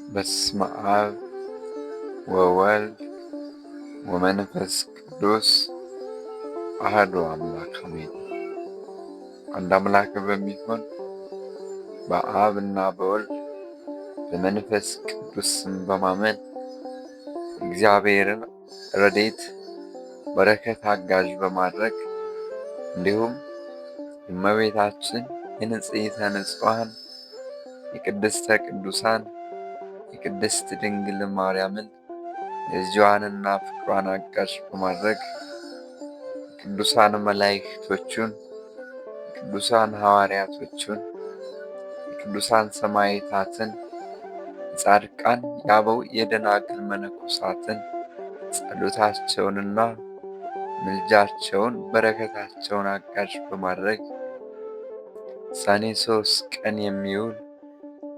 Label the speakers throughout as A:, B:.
A: በስመ አብ ወወልድ ወመንፈስ ቅዱስ አሐዱ አምላክ አሜን። አንድ አምላክ በሚሆን በአብ እና በወልድ በመንፈስ ቅዱስ ስም በማመን እግዚአብሔርን ረድኤት በረከት አጋዥ በማድረግ እንዲሁም የእመቤታችን የንጽሕተ ንጹሐን የቅድስተ ቅዱሳን የቅድስት ድንግል ማርያምን የልጇንና ፍቅሯን አጋዥ በማድረግ ቅዱሳን መላእክቶቹን፣ ቅዱሳን ሐዋርያቶቹን፣ ቅዱሳን ሰማዕታትን፣ የጻድቃን የአበው የደናግል መነኮሳትን ጸሎታቸውንና ምልጃቸውን በረከታቸውን አጋዥ በማድረግ ሰኔ 3 ቀን የሚውል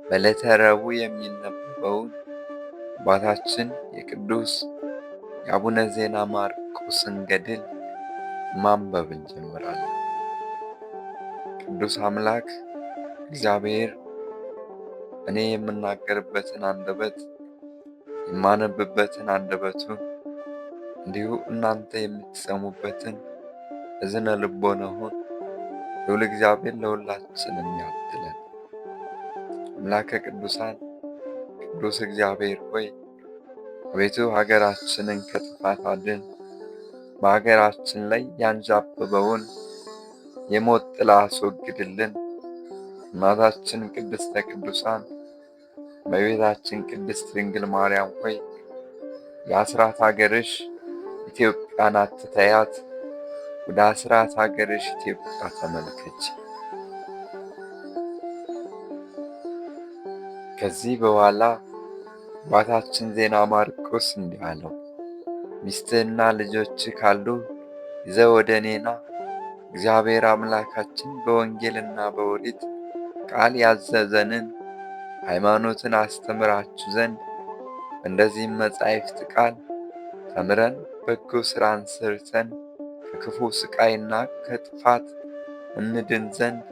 A: በዕለተ ረቡዕ የሚነበበውን አባታችን የቅዱስ የአቡነ ዜና ማርቆስን ገድል ማንበብ እንጀምራለን። ቅዱስ አምላክ እግዚአብሔር እኔ የምናገርበትን አንደበት የማነብበትን አንደበቱን እንዲሁ እናንተ የምትሰሙበትን እዝነ ልቦናውን ልዑል እግዚአብሔር ለሁላችንም ያድለን። አምላከ ቅዱሳን ቅዱስ እግዚአብሔር ሆይ አቤቱ ሀገራችንን ከጥፋት አድን። በሀገራችን ላይ ያንዣበበውን የሞት ጥላ አስወግድልን። እናታችን ቅድስተ ቅዱሳን እመቤታችን ቅድስት ድንግል ማርያም ሆይ የአስራት ሀገርሽ ኢትዮጵያን አትተያት፣ ወደ አስራት ሀገርሽ ኢትዮጵያ ተመልከች። ከዚህ በኋላ አባታችን ዜና ማርቆስ እንዲህ አለው፣ ሚስትህና ልጆች ካሉ ይዘህ ወደ እኔና እግዚአብሔር አምላካችን በወንጌልና በኦሪት ቃል ያዘዘንን ሃይማኖትን አስተምራችሁ ዘንድ እንደዚህም መጻሕፍት ቃል ተምረን በጎ ሥራን ሰርተን ከክፉ ስቃይና ከጥፋት እንድን ዘንድ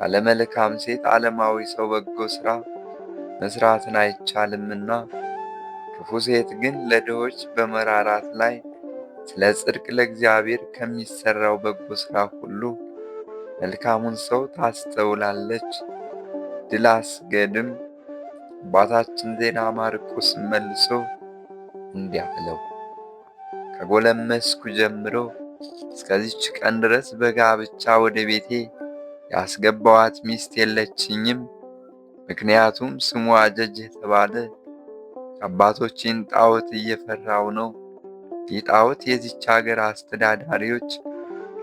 A: ያለመልካም ሴት ዓለማዊ ሰው በጎ ሥራ መስራትን አይቻልምና፣ ክፉ ሴት ግን ለድሆች በመራራት ላይ ስለ ጽድቅ ለእግዚአብሔር ከሚሠራው በጎ ሥራ ሁሉ መልካሙን ሰው ታስተውላለች። ድል አስገድም አባታችን ዜና ማርቆስ መልሶ እንዲህ አለው፣ ከጎለመስኩ ጀምሮ እስከዚች ቀን ድረስ በጋብቻ ወደ ቤቴ ያስገባኋት ሚስት የለችኝም። ምክንያቱም ስሙ አጀጅ የተባለ አባቶችን ጣዖት እየፈራው ነው። ይህ ጣዖት የዚች ሀገር አስተዳዳሪዎች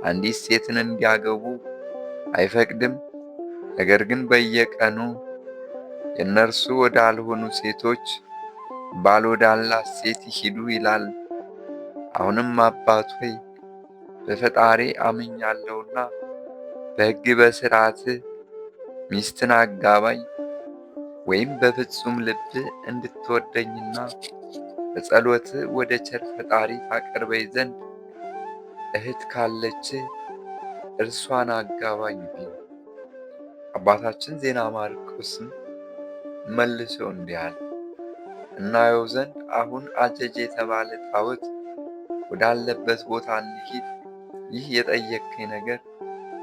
A: አንዲት ሴትን እንዲያገቡ አይፈቅድም። ነገር ግን በየቀኑ የእነርሱ ወዳልሆኑ ሴቶች ባል ወዳላት ሴት ይሂዱ ይላል። አሁንም አባት ሆይ በፈጣሪ አምኛለሁና በሕግ በሥርዓት ሚስትን አጋባኝ፣ ወይም በፍጹም ልብ እንድትወደኝና በጸሎት ወደ ቸር ፈጣሪ ታቀርበኝ ዘንድ እህት ካለች እርሷን አጋባኝ ቢል። አባታችን ዜና ማርቆስም መልሶ እንዲህ አለ፣ እናየው ዘንድ አሁን አጀጅ የተባለ ጣዖት ወዳለበት ቦታ እንሂድ። ይህ የጠየቅከኝ ነገር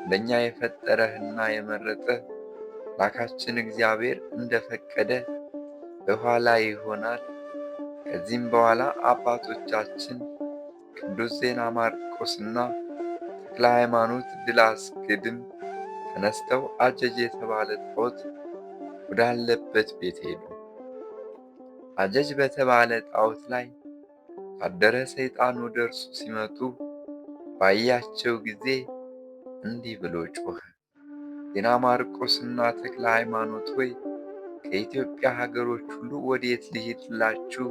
A: ለእኛ የፈጠረህና የመረጠህ አምላካችን እግዚአብሔር እንደፈቀደ በኋላ ይሆናል። ከዚህም በኋላ አባቶቻችን ቅዱስ ዜና ማርቆስና ተክለ ሃይማኖት ድል አስገድም ተነስተው አጀጅ የተባለ ጣዖት ወዳለበት ቤት ሄዱ። አጀጅ በተባለ ጣዖት ላይ ካደረ ሰይጣን ወደ እርሱ ሲመጡ ባያቸው ጊዜ እንዲህ ብሎ ጮኸ፣ ዜና ማርቆስና ተክለ ሃይማኖት ሆይ ከኢትዮጵያ ሀገሮች ሁሉ ወዴት ልሂድላችሁ?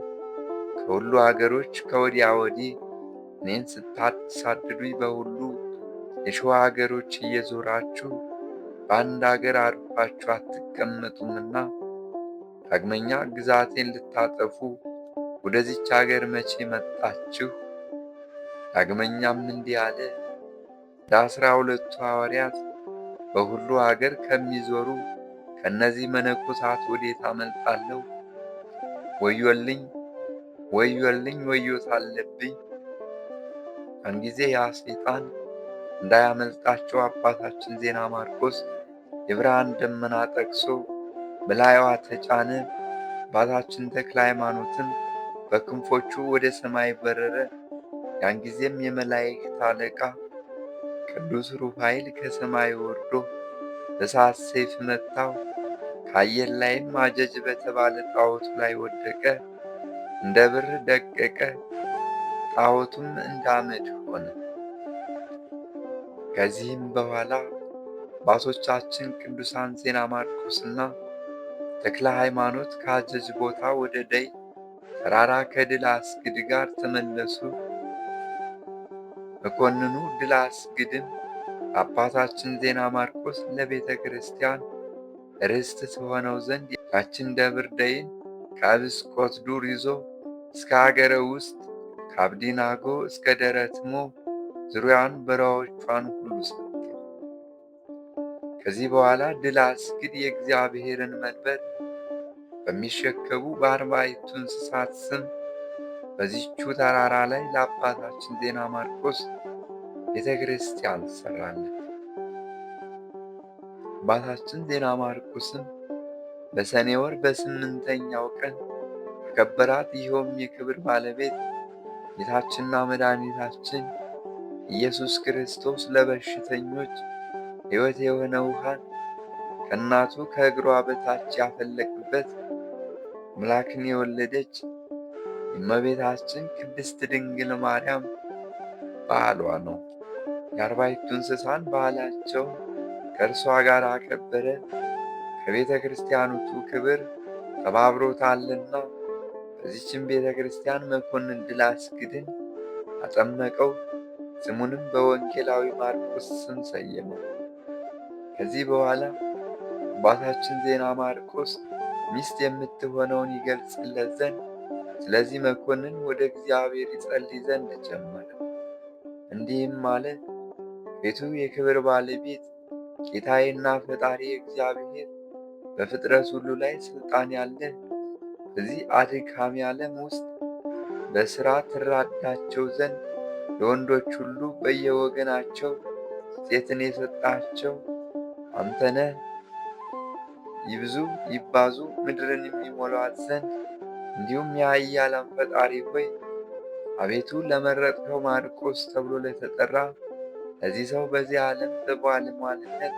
A: ከሁሉ ሀገሮች ከወዲያ ወዲህ እኔን ስታሳድዱኝ በሁሉ የሸዋ ሀገሮች እየዞራችሁ በአንድ ሀገር አርፋችሁ አትቀመጡምና ዳግመኛ ግዛቴን ልታጠፉ ወደዚች ሀገር መቼ መጣችሁ? ዳግመኛም እንዲህ አለ፣ ለ12ቱ ሐዋርያት በሁሉ ሀገር ከሚዞሩ ከእነዚህ መነኮሳት ወዴት አመልጣለሁ? ወዮልኝ ወዮልኝ ወዮታ አለብኝ። ያን ጊዜ ያ ሰይጣን እንዳያመልጣቸው አባታችን ዜና ማርቆስ የብርሃን ደመና ጠቅሶ በላይዋ ተጫነ። አባታችን ተክለ ሃይማኖትም በክንፎቹ ወደ ሰማይ በረረ። ያን ጊዜም የመላእክት አለቃ ቅዱስ ሩፋኤል ከሰማይ ወርዶ በእሳት ሰይፍ መታው። ከአየር ላይም አጀጅ በተባለ ጣዖቱ ላይ ወደቀ፣ እንደ ብር ደቀቀ። ጣዖቱም እንደ አመድ ሆነ። ከዚህም በኋላ አባቶቻችን ቅዱሳን ዜና ማርቆስና ተክለ ሃይማኖት ከአጀጅ ቦታ ወደ ደይ ተራራ ከድል አስግድ ጋር ተመለሱ። መኮንኑ ድል አስግድም አባታችን ዜና ማርቆስ ለቤተ ክርስቲያን ርስት ትሆነው ዘንድ ያችን ደብር ደይን ከአብስቆት ዱር ይዞ እስከ አገረ ውስጥ ከአብዲናጎ እስከ ደረትሞ ዙሪያን በረሃዎቿን ሁሉ ሰጠ። ከዚህ በኋላ ድል አስግድ የእግዚአብሔርን መንበር በሚሸከሙ በአርባዕቱ እንስሳት ስም በዚቹ ተራራ ላይ ለአባታችን ዜና ማርቆስ ቤተ ክርስቲያን ሰራለት። አባታችን ዜና ማርቆስም በሰኔ ወር በ8ኛው ቀን ከከበራት ይኸውም የክብር ባለቤት ጌታችንና መድኃኒታችን ኢየሱስ ክርስቶስ ለበሽተኞች ሕይወት የሆነ ውሃን ከእናቱ ከእግሯ በታች ያፈለቅበት አምላክን የወለደች የእመቤታችን ቅድስት ድንግል ማርያም በዓሏ ነው። የአርባዕቱ እንስሳን በዓላቸውን ከእርሷ ጋር አከበረ። ከቤተ ክርስቲያኑቱ ክብር ተባብሮታልና። በዚችም ቤተ ክርስቲያን መኮንን ድል አስግድን አጠመቀው። ስሙንም በወንጌላዊ ማርቆስ ስም ሰየመው። ከዚህ በኋላ አባታችን ዜና ማርቆስ ሚስት የምትሆነውን ይገልጽለት ዘንድ ስለዚህ መኮንን ወደ እግዚአብሔር ይጸልይ ዘንድ ጀመረ። እንዲህም ማለት ቤቱ የክብር ባለቤት ጌታዬና ፈጣሪ እግዚአብሔር በፍጥረት ሁሉ ላይ ሥልጣን ያለህ በዚህ አድካሚ ዓለም ውስጥ በሥራ ትራዳቸው ዘንድ ለወንዶች ሁሉ በየወገናቸው ሴትን የሰጣቸው አንተ ነህ። ይብዙ ይባዙ ምድርን የሚሞሏት ዘንድ እንዲሁም የኃያላን ፈጣሪ ሆይ አቤቱ ለመረጥከው ማርቆስ ተብሎ ለተጠራ ለዚህ ሰው በዚህ ዓለም በባለሟልነት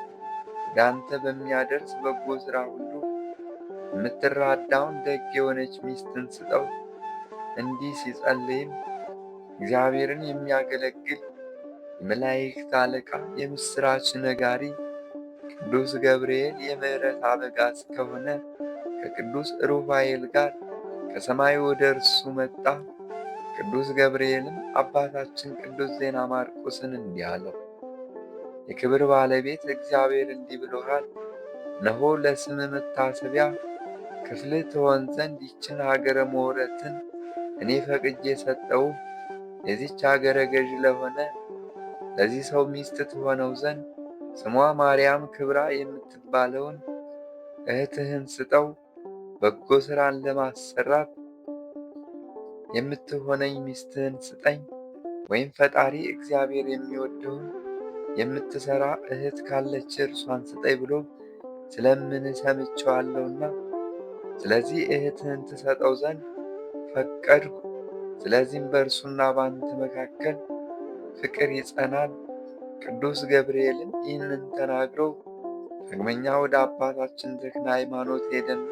A: ወደ አንተ በሚያደርስ በጎ ሥራ ሁሉ የምትራዳውን ደግ የሆነች ሚስትን ስጠው። እንዲህ ሲጸልይም እግዚአብሔርን የሚያገለግል የመላእክት አለቃ የምሥራች ነጋሪ ቅዱስ ገብርኤል የምሕረት አበጋዝ ከሆነ ከቅዱስ ሩፋኤል ጋር ከሰማይ ወደ እርሱ መጣ። ቅዱስ ገብርኤልም አባታችን ቅዱስ ዜና ማርቆስን እንዲህ አለው፣ የክብር ባለቤት እግዚአብሔር እንዲህ ብሎሃል፣ እነሆ ለስም መታሰቢያ ክፍል ትሆን ዘንድ ይችን ሀገረ ሞረትን እኔ ፈቅጄ ሰጠው። የዚች ሀገረ ገዥ ለሆነ ለዚህ ሰው ሚስት ትሆነው ዘንድ ስሟ ማርያም ክብራ የምትባለውን እህትህን ስጠው። በጎ ሥራን ለማሰራት የምትሆነኝ ሚስትህን ስጠኝ፣ ወይም ፈጣሪ እግዚአብሔር የሚወደውን የምትሠራ እህት ካለች እርሷን ስጠኝ ብሎ ስለምን ሰምቼዋለሁና ስለዚህ እህትህን ትሰጠው ዘንድ ፈቀድሁ። ስለዚህም በእርሱና በአንተ መካከል ፍቅር ይጸናል። ቅዱስ ገብርኤልም ይህንን ተናግሮ ዳግመኛ ወደ አባታችን ተክለ ሃይማኖት ሄደና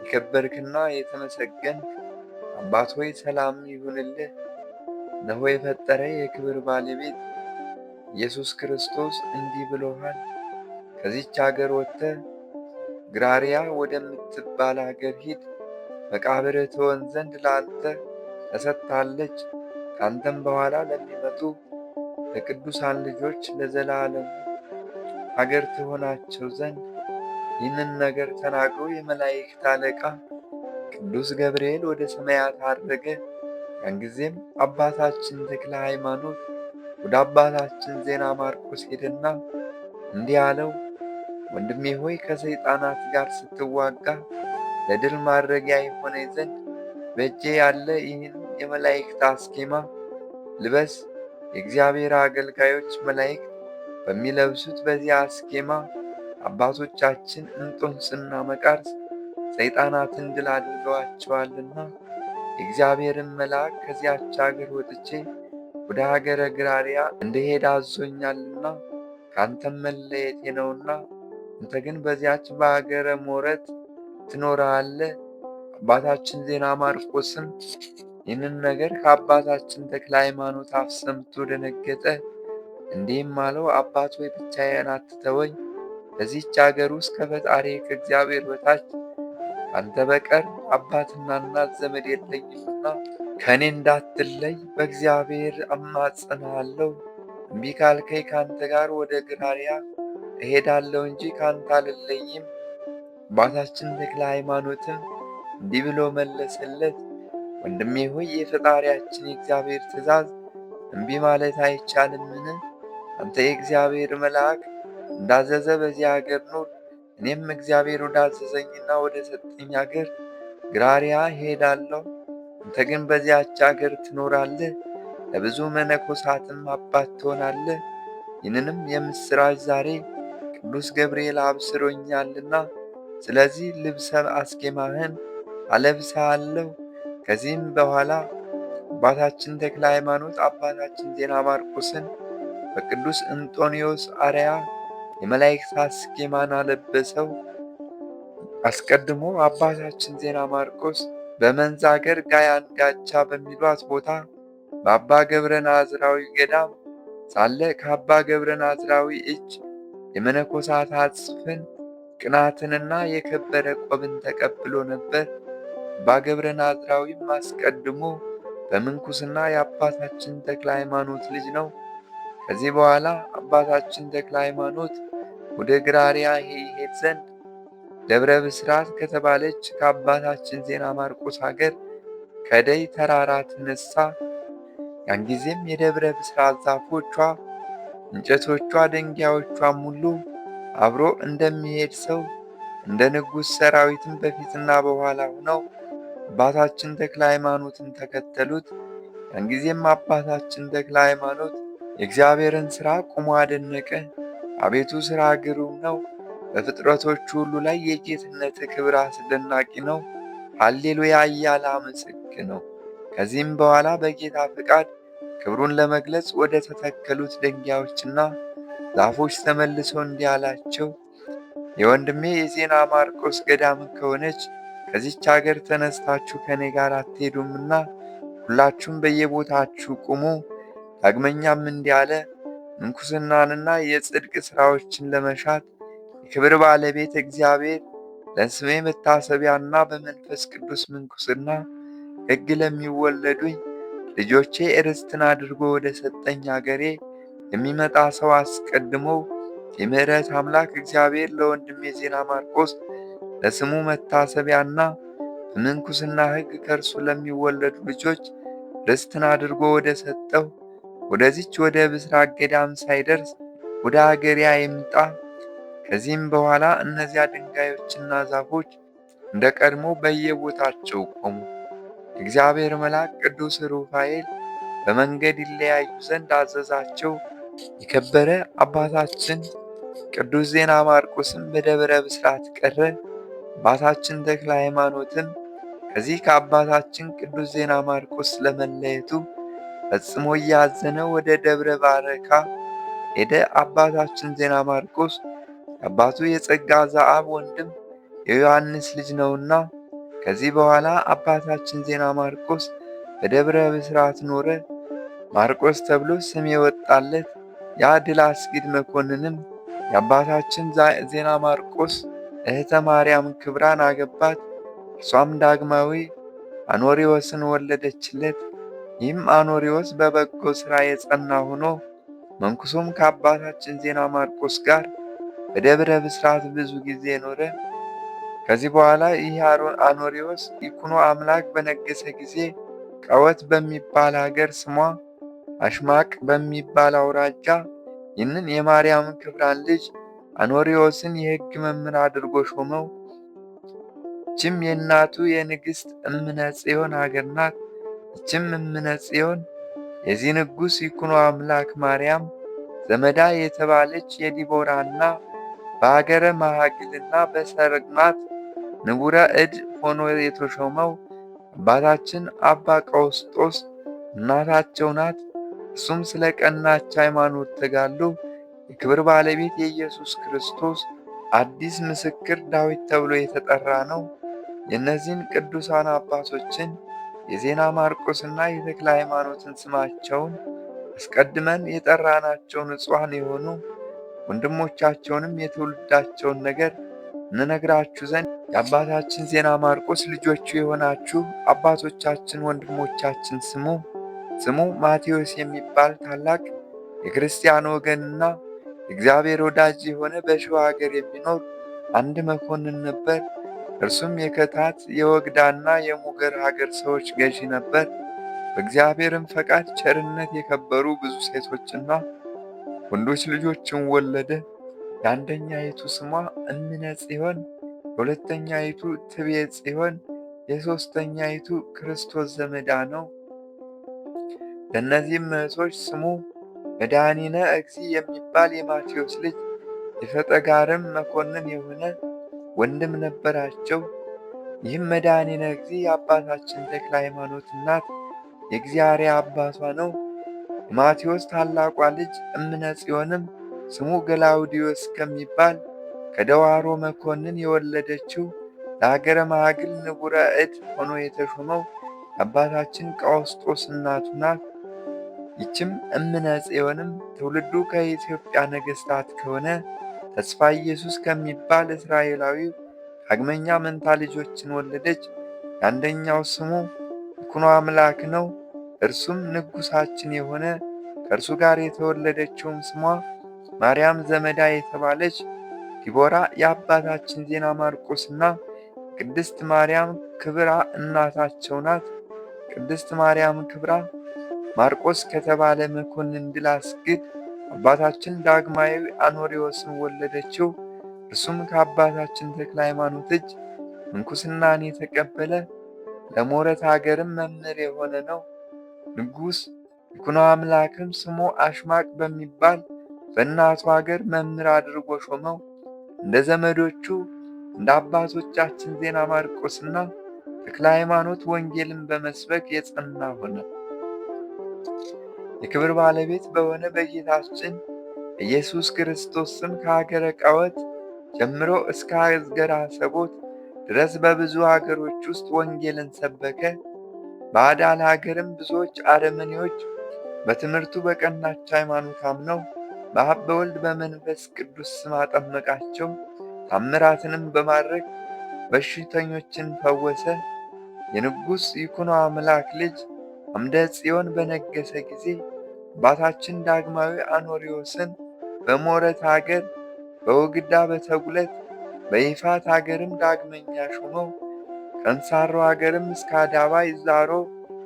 A: የከበርክና የተመሰገንክ አባት ሆይ ሰላም ይሁንልህ። እነሆ የፈጠረ የክብር ባለቤት ኢየሱስ ክርስቶስ እንዲህ ብሎሃል፣ ከዚች አገር ወጥተህ ግራሪያ ወደምትባል አገር ሂድ። መቃብር ትሆን ዘንድ ለአንተ ተሰጥታለች። ከአንተም በኋላ ለሚመጡ ለቅዱሳን ልጆች ለዘላለም አገር ትሆናቸው ዘንድ ይህንን ነገር ተናግሮ የመላእክት አለቃ ቅዱስ ገብርኤል ወደ ሰማያት አረገ። ያን ጊዜም አባታችን ተክለ ሃይማኖት ወደ አባታችን ዜና ማርቆስ ሄደና እንዲህ አለው፣ ወንድሜ ሆይ ከሰይጣናት ጋር ስትዋጋ ለድል ማድረጊያ የሆነኝ ዘንድ በእጄ ያለ ይህን የመላእክት አስኬማ ልበስ። የእግዚአብሔር አገልጋዮች መላእክት በሚለብሱት በዚያ አስኬማ አባቶቻችን እንጦንስና መቃርስ ሰይጣናትን ድል አድርገዋቸዋልና የእግዚአብሔርን መልአክ ከዚያች አገር ወጥቼ ወደ ሀገረ ግራርያ እንድሄድ አዞኛልና ከአንተም መለየቴ ነውና፣ አንተ ግን በዚያች በሀገረ ሞረት ትኖራለህ። አባታችን ዜና ማርቆስም ይህንን ነገር ከአባታችን ተክለ ሃይማኖት አፍ ሰምቶ ደነገጠ። እንዲህም አለው፣ አባት ሆይ ብቻዬን አትተወኝ። በዚህች አገር ውስጥ ከፈጣሪ ከእግዚአብሔር በታች አንተ በቀር አባትና እናት ዘመድ የለኝምና ከእኔ እንዳትለይ በእግዚአብሔር እማጸንሃለሁ። እምቢ ካልከኝ ከአንተ ጋር ወደ ግራርያ እሄዳለሁ እንጂ ከአንተ አልለይም። አባታችን ተክለ ሃይማኖትም እንዲህ ብሎ መለሰለት፣ ወንድሜ ሆይ የፈጣሪያችን የእግዚአብሔር ትእዛዝ እምቢ ማለት አይቻልምን? አንተ የእግዚአብሔር መልአክ እንዳዘዘ በዚህ አገር ኑር። እኔም እግዚአብሔር ወዳዘዘኝና ወደ ሰጠኝ አገር ግራርያ እሄዳለሁ። አንተ ግን በዚያች አገር ትኖራለህ፣ ለብዙ መነኮሳትም አባት ትሆናለህ። ይህንንም የምሥራች ዛሬ ቅዱስ ገብርኤል አብስሮኛልና፣ ስለዚህ ልብሰ አስኬማህን አለብስሃለሁ። ከዚህም በኋላ አባታችን ተክለ ሃይማኖት አባታችን ዜና ማርቆስን በቅዱስ እንጦንዮስ አርያ የመላእክት አስኬማን አለበሰው። አስቀድሞ አባታችን ዜና ማርቆስ በመንዝ አገር ጋያን ጋቻ በሚሏት ቦታ በአባ ገብረ ናዝራዊ ገዳም ሳለ ከአባ ገብረ ናዝራዊ እጅ የመነኮሳት አጽፍን ቅናትንና የከበረ ቆብን ተቀብሎ ነበር። አባ ገብረ ናዝራዊም አስቀድሞ በምንኩስና የአባታችን ተክለ ሃይማኖት ልጅ ነው። ከዚህ በኋላ አባታችን ተክለ ሃይማኖት ወደ ግራርያ ይሄድ ዘንድ ደብረ ብስራት ከተባለች ከአባታችን ዜና ማርቆስ ሀገር ከደይ ተራራ ተነሳ። ያን ጊዜም የደብረ ብስራት ዛፎቿ፣ እንጨቶቿ፣ ድንጋዮቿም ሁሉ አብሮ እንደሚሄድ ሰው እንደ ንጉሥ ሰራዊትን በፊትና በኋላ ሆነው አባታችን ተክለ ሃይማኖትን ተከተሉት። ያን ጊዜም አባታችን ተክለ ሃይማኖት የእግዚአብሔርን ሥራ ቁሞ አደነቀ። አቤቱ ሥራ ግሩም ነው፣ በፍጥረቶቹ ሁሉ ላይ የጌትነት ክብር አስደናቂ ነው። ሃሌሉያ እያለ አመሰግነው። ከዚህም በኋላ በጌታ ፈቃድ ክብሩን ለመግለጽ ወደ ተተከሉት ድንጋዮችና ዛፎች ተመልሶ እንዲህ አላቸው፣ የወንድሜ የዜና ማርቆስ ገዳም ከሆነች ከዚች አገር ተነስታችሁ ከእኔ ጋር አትሄዱምና ሁላችሁም በየቦታችሁ ቁሙ። ዳግመኛም እንዲህ አለ፣ ምንኩስናንና የጽድቅ ሥራዎችን ለመሻት የክብር ባለቤት እግዚአብሔር ለስሜ መታሰቢያና በመንፈስ ቅዱስ ምንኩስና ሕግ ለሚወለዱኝ ልጆቼ ርስትን አድርጎ ወደ ሰጠኝ አገሬ የሚመጣ ሰው አስቀድሞ የምሕረት አምላክ እግዚአብሔር ለወንድሜ ዜና ማርቆስ ለስሙ መታሰቢያና በምንኩስና ሕግ ከእርሱ ለሚወለዱ ልጆች ርስትን አድርጎ ወደ ሰጠው ወደዚች ወደ ብስራት ገዳም ሳይደርስ ወደ አገሪያ ይምጣ። ከዚህም በኋላ እነዚያ ድንጋዮችና ዛፎች እንደ ቀድሞ በየቦታቸው ቆሙ። እግዚአብሔር መልአክ ቅዱስ ሩፋኤል በመንገድ ይለያዩ ዘንድ አዘዛቸው። የከበረ አባታችን ቅዱስ ዜና ማርቆስም በደብረ ብስራት ቀረ። አባታችን ተክለ ሃይማኖትም ከዚህ ከአባታችን ቅዱስ ዜና ማርቆስ ለመለየቱ ፈጽሞ እያዘነ ወደ ደብረ ባረካ ሄደ። አባታችን ዜና ማርቆስ አባቱ የጸጋ ዘአብ ወንድም የዮሐንስ ልጅ ነውና። ከዚህ በኋላ አባታችን ዜና ማርቆስ በደብረ ብስራት ኖረ። ማርቆስ ተብሎ ስም የወጣለት ያ ድል አስጊድ መኮንንም የአባታችን ዜና ማርቆስ እህተ ማርያም ክብራን አገባት። እርሷም ዳግማዊ አኖሪዎስን ወለደችለት። ይህም አኖሪዎስ በበጎ ሥራ የጸና ሆኖ መንኩሶም ከአባታችን ዜና ማርቆስ ጋር በደብረ ብስራት ብዙ ጊዜ ኖረ። ከዚህ በኋላ ይህ አኖሪዎስ ይኩኖ አምላክ በነገሰ ጊዜ ቀወት በሚባል ሀገር ስሟ አሽማቅ በሚባል አውራጃ ይህንን የማርያም ክብራን ልጅ አኖሪዎስን የሕግ መምህር አድርጎ ሾመው። ይችም የእናቱ የንግሥት እምነ ጽዮን አገር ናት። ይችም እምነ ጽዮን የዚህ ንጉሥ ይኩኖ አምላክ ማርያም ዘመዳ የተባለች የዲቦራና በአገረ ማሃግልና በሰርግማት ንቡረ እድ ሆኖ የተሾመው አባታችን አባ ቀውስጦስ እናታቸው ናት። እሱም ስለ ቀናች ሃይማኖት ተጋድሎ የክብር ባለቤት የኢየሱስ ክርስቶስ አዲስ ምስክር ዳዊት ተብሎ የተጠራ ነው። የእነዚህን ቅዱሳን አባቶችን የዜና ማርቆስና የተክለ ሃይማኖትን ስማቸውን አስቀድመን የጠራናቸው ንጹሐን የሆኑ ወንድሞቻቸውንም የትውልዳቸውን ነገር እንነግራችሁ ዘንድ የአባታችን ዜና ማርቆስ ልጆቹ የሆናችሁ አባቶቻችን ወንድሞቻችን ስሙ ማቴዎስ የሚባል ታላቅ የክርስቲያን ወገንና የእግዚአብሔር ወዳጅ የሆነ በሸዋ ሀገር የሚኖር አንድ መኮንን ነበር። እርሱም የከታት የወግዳና የሙገር ሀገር ሰዎች ገዢ ነበር። በእግዚአብሔርም ፈቃድ ቸርነት የከበሩ ብዙ ሴቶችና ወንዶች ልጆችን ወለደ። የአንደኛይቱ ስሟ እምነ ጽዮን፣ የሁለተኛይቱ ትቤ ጽዮን፣ የሦስተኛይቱ ክርስቶስ ዘመዳ ነው። ለእነዚህም እህቶች ስሙ መድኃኒነ እግዚእ የሚባል የማቴዎስ ልጅ የፈጠጋርም መኮንን የሆነ ወንድም ነበራቸው። ይህም መድኃኒነ እግዚእ የአባታችን ተክለ ሃይማኖት እናት የእግዚአርያ አባቷ ነው። የማቴዎስ ታላቋ ልጅ እምነ ጽዮንም ስሙ ገላውዲዮስ ከሚባል ከደዋሮ መኮንን የወለደችው ለሀገረ ማግል ንቡረ እድ ሆኖ የተሾመው አባታችን ቀውስጦስ እናቱ ናት። ይችም እምነ ጽዮንም ትውልዱ ከኢትዮጵያ ነገሥታት ከሆነ ተስፋ ኢየሱስ ከሚባል እስራኤላዊ ዳግመኛ መንታ ልጆችን ወለደች። የአንደኛው ስሙ ይኩኖ አምላክ ነው፣ እርሱም ንጉሣችን የሆነ ከእርሱ ጋር የተወለደችውም ስሟ ማርያም ዘመዳ የተባለች ዲቦራ የአባታችን ዜና ማርቆስና ቅድስት ማርያም ክብራ እናታቸው ናት። ቅድስት ማርያም ክብራ ማርቆስ ከተባለ መኮንን ድል አስግድ አባታችን ዳግማዊ አኖሪዎስን ወለደችው። እርሱም ከአባታችን ተክለ ሃይማኖት እጅ ምንኩስናን የተቀበለ ለሞረት ሀገርም መምህር የሆነ ነው። ንጉሥ ይኩኖ አምላክም ስሙ አሽማቅ በሚባል በእናቱ ሀገር መምህር አድርጎ ሾመው። እንደ ዘመዶቹ እንደ አባቶቻችን ዜና ማርቆስና ተክለ ሃይማኖት ወንጌልን በመስበክ የጸና ሆነ። የክብር ባለቤት በሆነ በጌታችን ኢየሱስ ክርስቶስ ስም ከሀገረ ቃወት ጀምሮ እስከ ሀገረ አሰቦት ድረስ በብዙ ሀገሮች ውስጥ ወንጌልን ሰበከ። በአዳል ሀገርም ብዙዎች አረመኔዎች በትምህርቱ በቀናች ሃይማኖት አምነው በአብ በወልድ በመንፈስ ቅዱስ ስም አጠመቃቸው። ታምራትንም በማድረግ በሽተኞችን ፈወሰ። የንጉሥ ይኩኖ አምላክ ልጅ አምደ ጽዮን በነገሰ ጊዜ አባታችን ዳግማዊ አኖሪዎስን በሞረት ሀገር፣ በወግዳ፣ በተጉለት፣ በይፋት ሀገርም ዳግመኛ ሾመው። ከንሳሮ ሀገርም እስከ አዳባይ ዛሮ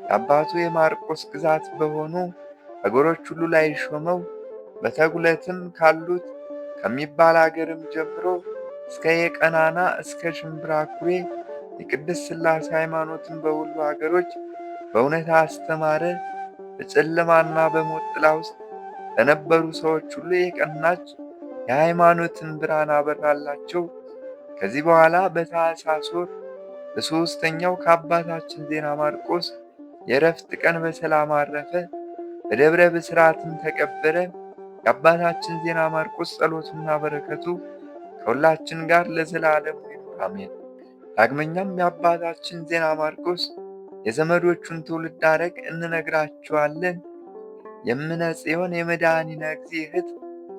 A: የአባቱ የማርቆስ ግዛት በሆኑ አገሮች ሁሉ ላይ ሾመው። በተጉለትም ካሉት ከሚባል አገርም ጀምሮ እስከ የቀናና እስከ ሽምብራ ኩሬ የቅድስት ሥላሴ ሃይማኖትን በሁሉ አገሮች በእውነት አስተማረ። በጨለማና በሞት ጥላ ውስጥ ለነበሩ ሰዎች ሁሉ የቀናች የሃይማኖትን ብርሃን አበራላቸው። ከዚህ በኋላ በታኅሳስ ወር በሦስተኛው ከአባታችን ዜና ማርቆስ የዕረፍት ቀን በሰላም አረፈ። በደብረ ብስራትም ተቀበረ። የአባታችን ዜና ማርቆስ ጸሎቱና በረከቱ ከሁላችን ጋር ለዘላለሙ ይኑር አሜን። ዳግመኛም የአባታችን ዜና ማርቆስ የዘመዶቹን ትውልድ ሐረግ እንነግራችኋለን። የእምነ ጽዮን የመድኃኒነ እግዚእ እህት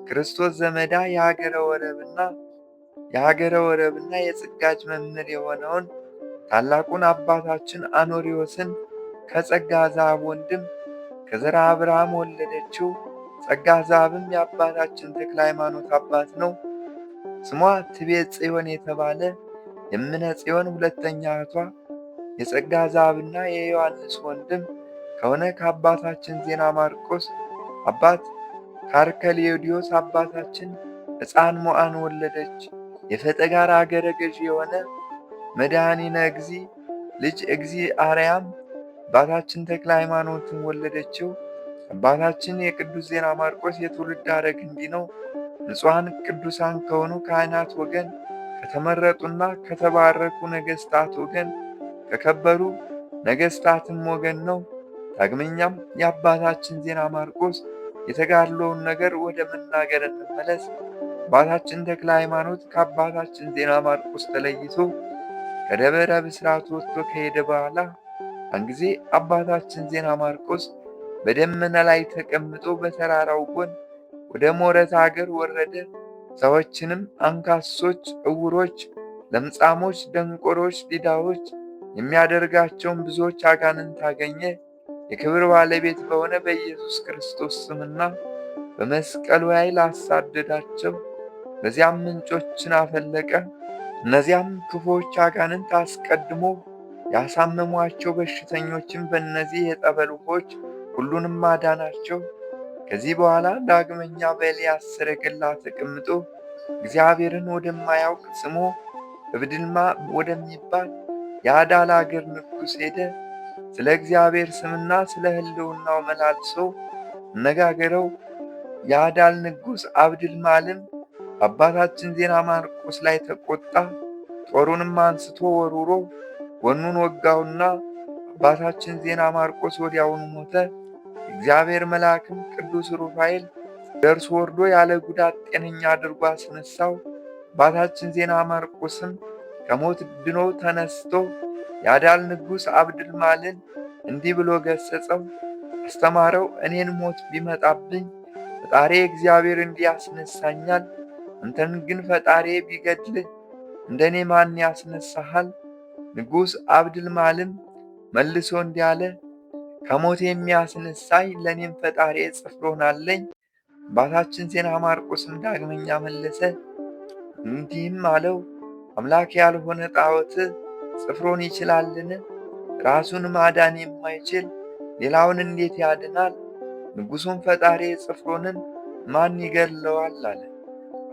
A: ክርስቶስ ዘመዳ የሀገረ ወረብና የጽጋጅ መምህር የሆነውን ታላቁን አባታችን አኖሪዎስን ከጸጋ ዛብ ወንድም ከዘራ አብርሃም ወለደችው። ጸጋ ዛብም የአባታችን ተክለ ሃይማኖት አባት ነው። ስሟ ትቤ ጽዮን የተባለ የእምነ ጽዮን ሁለተኛ እህቷ የጸጋ ዛብና የዮሐንስ ወንድም ከሆነ ከአባታችን ዜና ማርቆስ አባት ከአርከሌዎዲዮስ አባታችን ሕፃን ሞዓን ወለደች። የፈጠጋር አገረ ገዥ የሆነ መድኃኒነ እግዚእ ልጅ እግዚእ አርያም አባታችን ተክለ ሃይማኖትን ወለደችው። አባታችን የቅዱስ ዜና ማርቆስ የትውልድ ሐረግ እንዲህ ነው። ንጹሐን ቅዱሳን ከሆኑ ካህናት ወገን፣ ከተመረጡና ከተባረኩ ነገሥታት ወገን፣ ከከበሩ ነገሥታትም ወገን ነው። ዳግመኛም የአባታችን ዜና ማርቆስ የተጋድሎውን ነገር ወደ መናገር እንመለስ። አባታችን ተክለ ሃይማኖት ከአባታችን ዜና ማርቆስ ተለይቶ ከደብረ ብስራት ወጥቶ ከሄደ በኋላ ያን ጊዜ አባታችን ዜና ማርቆስ በደመና ላይ ተቀምጦ በተራራው ጎን ወደ ሞረት አገር ወረደ። ሰዎችንም አንካሶች፣ ዕውሮች፣ ለምጻሞች፣ ደንቆሮች፣ ዲዳዎች የሚያደርጋቸውን ብዙዎች አጋንንት አገኘ። የክብር ባለቤት በሆነ በኢየሱስ ክርስቶስ ስምና በመስቀሉ ኃይል አሳደዳቸው። በዚያም ምንጮችን አፈለቀ። እነዚያም ክፉዎች አጋንንት አስቀድሞ ያሳመሟቸው በሽተኞችን በእነዚህ የጠበል ውኆች ሁሉንም አዳናቸው። ከዚህ በኋላ ዳግመኛ በኤልያስ ሰረገላ ተቀምጦ እግዚአብሔርን ወደማያውቅ ስሙ እብድልማ ወደሚባል የአዳል አገር ንጉሥ ሄደ። ስለ እግዚአብሔር ስምና ስለ ሕልውናው መላልሶ አነጋገረው። የአዳል ንጉሥ አብድልማልም አባታችን ዜና ማርቆስ ላይ ተቆጣ። ጦሩንም አንስቶ ወርውሮ ጎኑን ወጋውና አባታችን ዜና ማርቆስ ወዲያውኑ ሞተ። የእግዚአብሔር መልአክም ቅዱስ ሩፋኤል ደርሶ ወርዶ ያለ ጉዳት ጤነኛ አድርጎ አስነሳው። አባታችን ዜና ማርቆስም ከሞት ድኖ ተነስቶ የአዳል ንጉሥ አብድልማልን እንዲህ ብሎ ገሰጸው፣ አስተማረው። እኔን ሞት ቢመጣብኝ ፈጣሪ እግዚአብሔር እንዲህ ያስነሳኛል። አንተን ግን ፈጣሪ ቢገድልህ እንደኔ ማን ያስነሳሃል? ንጉሥ አብድልማልም መልሶ እንዲህ አለ፣ ከሞት የሚያስነሳኝ ለእኔም ፈጣሪ ጽፍሮን አለኝ። አባታችን ዜና ማርቆስም ዳግመኛ መለሰ እንዲህም አለው፣ አምላክ ያልሆነ ጣዖት ጽፍሮን ይችላልን? ራሱን ማዳን የማይችል ሌላውን እንዴት ያድናል? ንጉሡም ፈጣሪ ጽፍሮንን ማን ይገድለዋል አለ።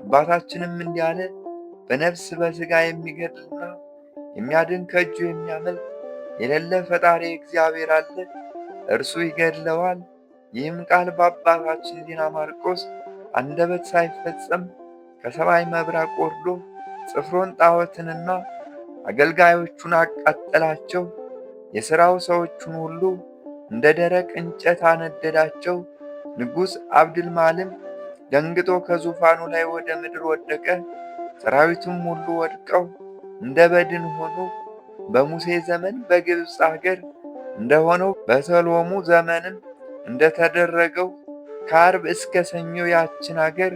A: አባታችንም እንዲህ አለ፣ በነፍስ በሥጋ የሚገድልና የሚያድን ከእጁ የሚያመልጥ የሌለ ፈጣሪ እግዚአብሔር አለ፣ እርሱ ይገድለዋል። ይህም ቃል በአባታችን ዜና ማርቆስ አንደበት ሳይፈጸም ከሰማይ መብረቅ ወርዶ ጽፍሮን ጣዖትንና አገልጋዮቹን አቃጠላቸው። የሥራው ሰዎቹን ሁሉ እንደ ደረቅ እንጨት አነደዳቸው። ንጉሥ አብድልማልም ደንግጦ ከዙፋኑ ላይ ወደ ምድር ወደቀ። ሰራዊቱም ሁሉ ወድቀው እንደ በድን ሆኑ። በሙሴ ዘመን በግብፅ አገር እንደሆነው በሰሎሙ ዘመንም እንደተደረገው ከዓርብ እስከ ሰኞ ያችን አገር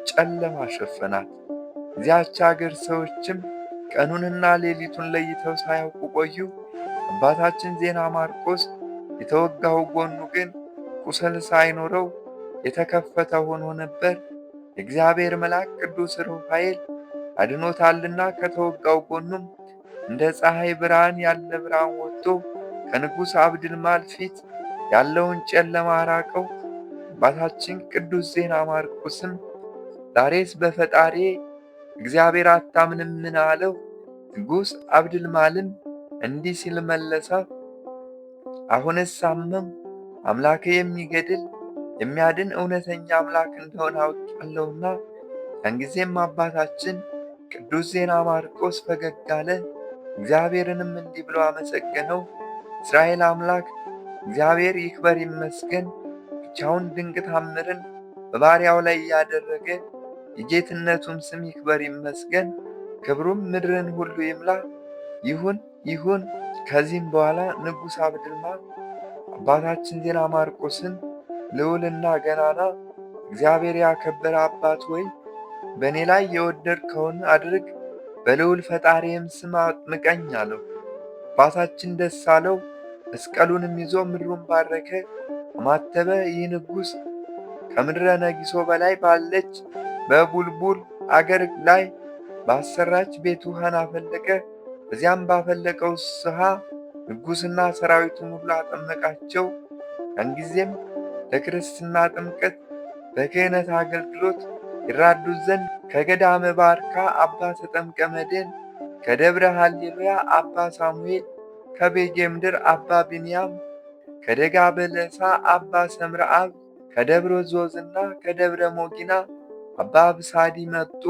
A: ጨለማ ሸፈናት። እዚያች አገር ሰዎችም ቀኑንና ሌሊቱን ለይተው ሳያውቁ ቆዩ። አባታችን ዜና ማርቆስ የተወጋው ጎኑ ግን ቁስል ሳይኖረው የተከፈተ ሆኖ ነበር። የእግዚአብሔር መልአክ ቅዱስ ሩፋኤል አድኖታልና ከተወጋው ጎኑም እንደ ፀሐይ ብርሃን ያለ ብርሃን ወጥቶ ከንጉሥ አብድልማል ፊት ያለውን ጨለማ አራቀው። አባታችን ቅዱስ ዜና ማርቆስም ዛሬስ በፈጣሪ እግዚአብሔር አታምንምን አለው። ንጉሥ አብድልማልም እንዲህ ሲል መለሰ፣ አሁንስ አመንሁ። አምላክ የሚገድል የሚያድን እውነተኛ አምላክ እንደሆነ አውቃለሁና። ያን ጊዜም አባታችን ቅዱስ ዜና ማርቆስ ፈገግ አለ። እግዚአብሔርንም እንዲህ ብሎ አመሰገነው፣ እስራኤል አምላክ እግዚአብሔር ይክበር ይመስገን። ብቻውን ድንቅ ታምርን በባሪያው ላይ ያደረገ የጌትነቱም ስም ይክበር ይመስገን። ክብሩም ምድርን ሁሉ ይምላ። ይሁን ይሁን። ከዚህም በኋላ ንጉሥ አብድልማል አባታችን ዜና ማርቆስን ልዑልና ገናና እግዚአብሔር ያከበረ አባት ወይ በእኔ ላይ የወደድከውን አድርግ፣ በልዑል ፈጣሪም ስም አጥምቀኝ አለው። አባታችን ደስ አለው። መስቀሉንም ይዞ ምድሩን ባረከ፣ አማተበ። ይህ ንጉሥ ከምድረ ነጊሶ በላይ ባለች በቡልቡል አገር ላይ ባሰራች ቤት ውሃን አፈለቀ። በዚያም ባፈለቀው ውሃ ንጉሥና ሰራዊቱን ሁሉ አጠመቃቸው። ያን ጊዜም ለክርስትና ጥምቀት በክህነት አገልግሎት ይራዱት ዘንድ ከገዳመ ባርካ አባ ተጠምቀ መድኅን ከደብረ ሃሌሉያ አባ ሳሙኤል፣ ከቤጌ ምድር አባ ቢንያም፣ ከደጋ በለሳ አባ ሰምረአብ፣ ከደብረ ዞዝና ከደብረ ሞጊና አባ ብሳዲ መጡ።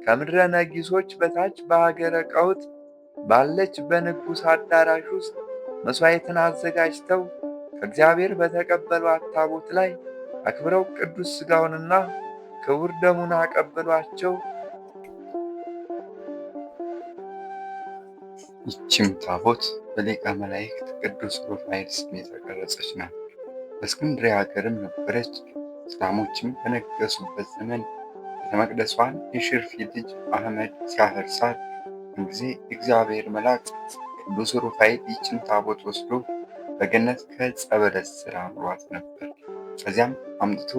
A: ከምድረ ነጊሶች በታች በሀገረ ቀውት ባለች በንጉሥ አዳራሽ ውስጥ መሥዋዕትን አዘጋጅተው ከእግዚአብሔር በተቀበሏት ታቦት ላይ አክብረው ቅዱስ ሥጋውንና ክቡር ደሙን አቀበሏቸው። ይህችም ታቦት በሊቀ መላእክት ቅዱስ ሩፋኤል ስም የተቀረጸች ናት። በእስክንድርያ ሀገርም ነበረች። እስላሞችም በነገሱበት ዘመን ቤተ መቅደሷን የሽርፊ ልጅ አህመድ ሲያፈርሳት ጊዜ እግዚአብሔር መልአክ ቅዱስ ሩፋኤል ይህችን ታቦት ወስዶ በገነት ከዕፀ በለስ ሥር አኑሯት ነበር። ከዚያም አምጥቶ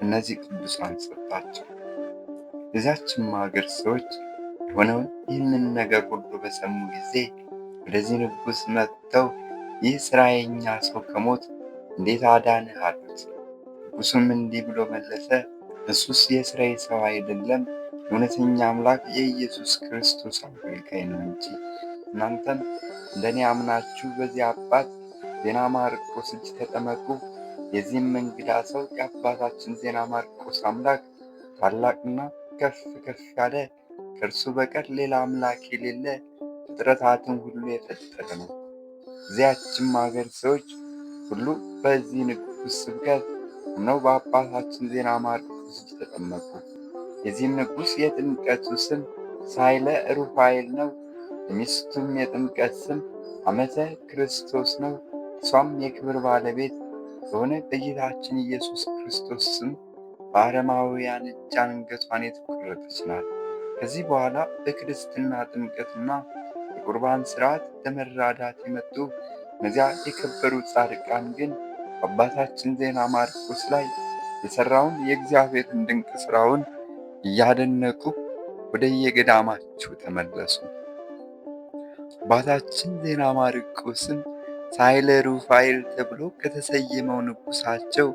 A: እነዚህ ቅዱሳን ሰጣቸው። የዚያችም ሀገር ሰዎች የሆነውን ይህንን ነገር ሁሉ በሰሙ ጊዜ ወደዚህ ንጉሥ መጥተው ይህ ሥራየኛ ሰው ከሞት እንዴት አዳንህ አሉት። ንጉሡም እንዲህ ብሎ መለሰ፣ እሱስ የሥራዬ ሰው አይደለም፣ የእውነተኛ አምላክ የኢየሱስ ክርስቶስ አገልጋይ ነው እንጂ። እናንተም እንደኔ አምናችሁ በዚህ አባት ዜና ማርቆስ እጅ ተጠመቁ። የዚህም እንግዳ ሰው የአባታችን ዜና ማርቆስ አምላክ ታላቅና ከፍ ከፍ ያለ ከእርሱ በቀር ሌላ አምላክ የሌለ ፍጥረታትን ሁሉ የፈጠረ ነው። እዚያችም አገር ሰዎች ሁሉ በዚህ ንጉሥ ስብከት ነው በአባታችን ዜና ማርቆስ እጅ ተጠመቁ። የዚህም ንጉሥ የጥምቀቱ ስም ሳይለ ሩፋኤል ነው። የሚስቱም የጥምቀት ስም ዓመተ ክርስቶስ ነው። እሷም የክብር ባለቤት በሆነ በጌታችን ኢየሱስ ክርስቶስ ስም በአረማውያን እጅ አንገቷን የተቆረጠች ናት። ከዚህ በኋላ በክርስትና ጥምቀትና የቁርባን ሥርዓት ለመራዳት የመጡ እነዚያ የከበሩ ጻድቃን ግን አባታችን ዜና ማርቆስ ላይ የሠራውን የእግዚአብሔርን ድንቅ ሥራውን እያደነቁ ወደ የገዳማቸው ተመለሱ። አባታችን ዜና ማርቆስም ሳይለ ሩፋኤል ተብሎ ከተሰየመው ንጉሣቸው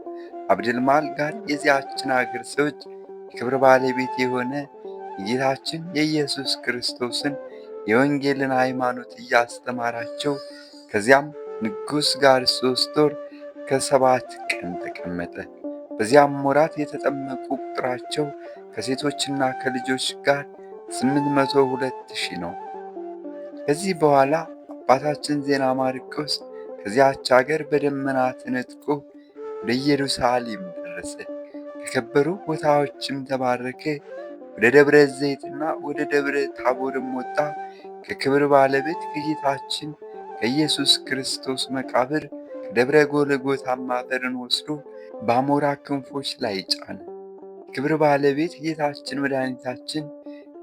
A: አብድልማል ጋር የዚያችን አገር ሰዎች የክብር ባለቤት የሆነ የጌታችን የኢየሱስ ክርስቶስን የወንጌልን ሃይማኖት እያስተማራቸው ከዚያም ንጉሥ ጋር 3 ወር ከ7 ቀን ተቀመጠ። በዚያም ወራት የተጠመቁ ቁጥራቸው ከሴቶችና ከልጆች ጋር 802,000 ነው። ከዚህ በኋላ አባታችን ዜና ማርቆስ ከዚያች አገር በደመና ተነጥቆ ወደ ኢየሩሳሌም ደረሰ። ከከበሩ ቦታዎችም ተባረከ። ወደ ደብረ ዘይትና ወደ ደብረ ታቦርም ወጣ። ከክብር ባለቤት ከጌታችን ከኢየሱስ ክርስቶስ መቃብር ከደብረ ጎልጎታም አፈርን ወስዶ በአሞራ ክንፎች ላይ ጫነ። ክብር ባለቤት ጌታችን መድኃኒታችን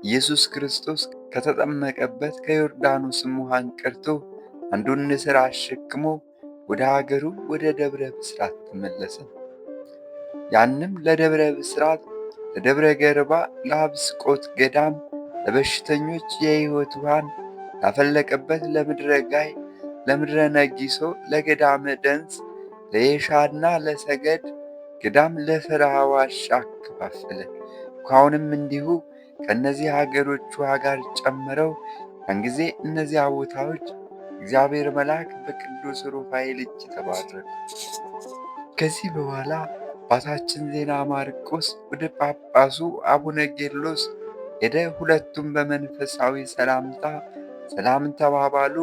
A: ኢየሱስ ክርስቶስ ከተጠመቀበት ከዮርዳኖስም ውሃን ቀድቶ አንዱን ንስር አሸክሞ ወደ ሀገሩ ወደ ደብረ ብስራት ተመለሰ። ያንም ለደብረ ብስራት፣ ለደብረ ገርባ፣ ለአብስቆት ገዳም፣ ለበሽተኞች የሕይወት ውሃን ላፈለቀበት ለምድረ ጋይ፣ ለምድረ ነጊሶ፣ ለገዳመ ደንስ፣ ለየሻና ለሰገድ ገዳም፣ ለፍርሃ ዋሻ አከፋፈለ። ውሃውንም እንዲሁ ከእነዚህ ሀገሮች ውሃ ጋር ጨምረው ያን ጊዜ እነዚያ ቦታዎች እግዚአብሔር መልአክ በቅዱስ ሩፋኤል እጅ ተባረኩ። ከዚህ በኋላ አባታችን ዜና ማርቆስ ወደ ጳጳሱ አቡነ ጌርሎስ ሄደ። ሁለቱም በመንፈሳዊ ሰላምታ ሰላም ተባባሉ።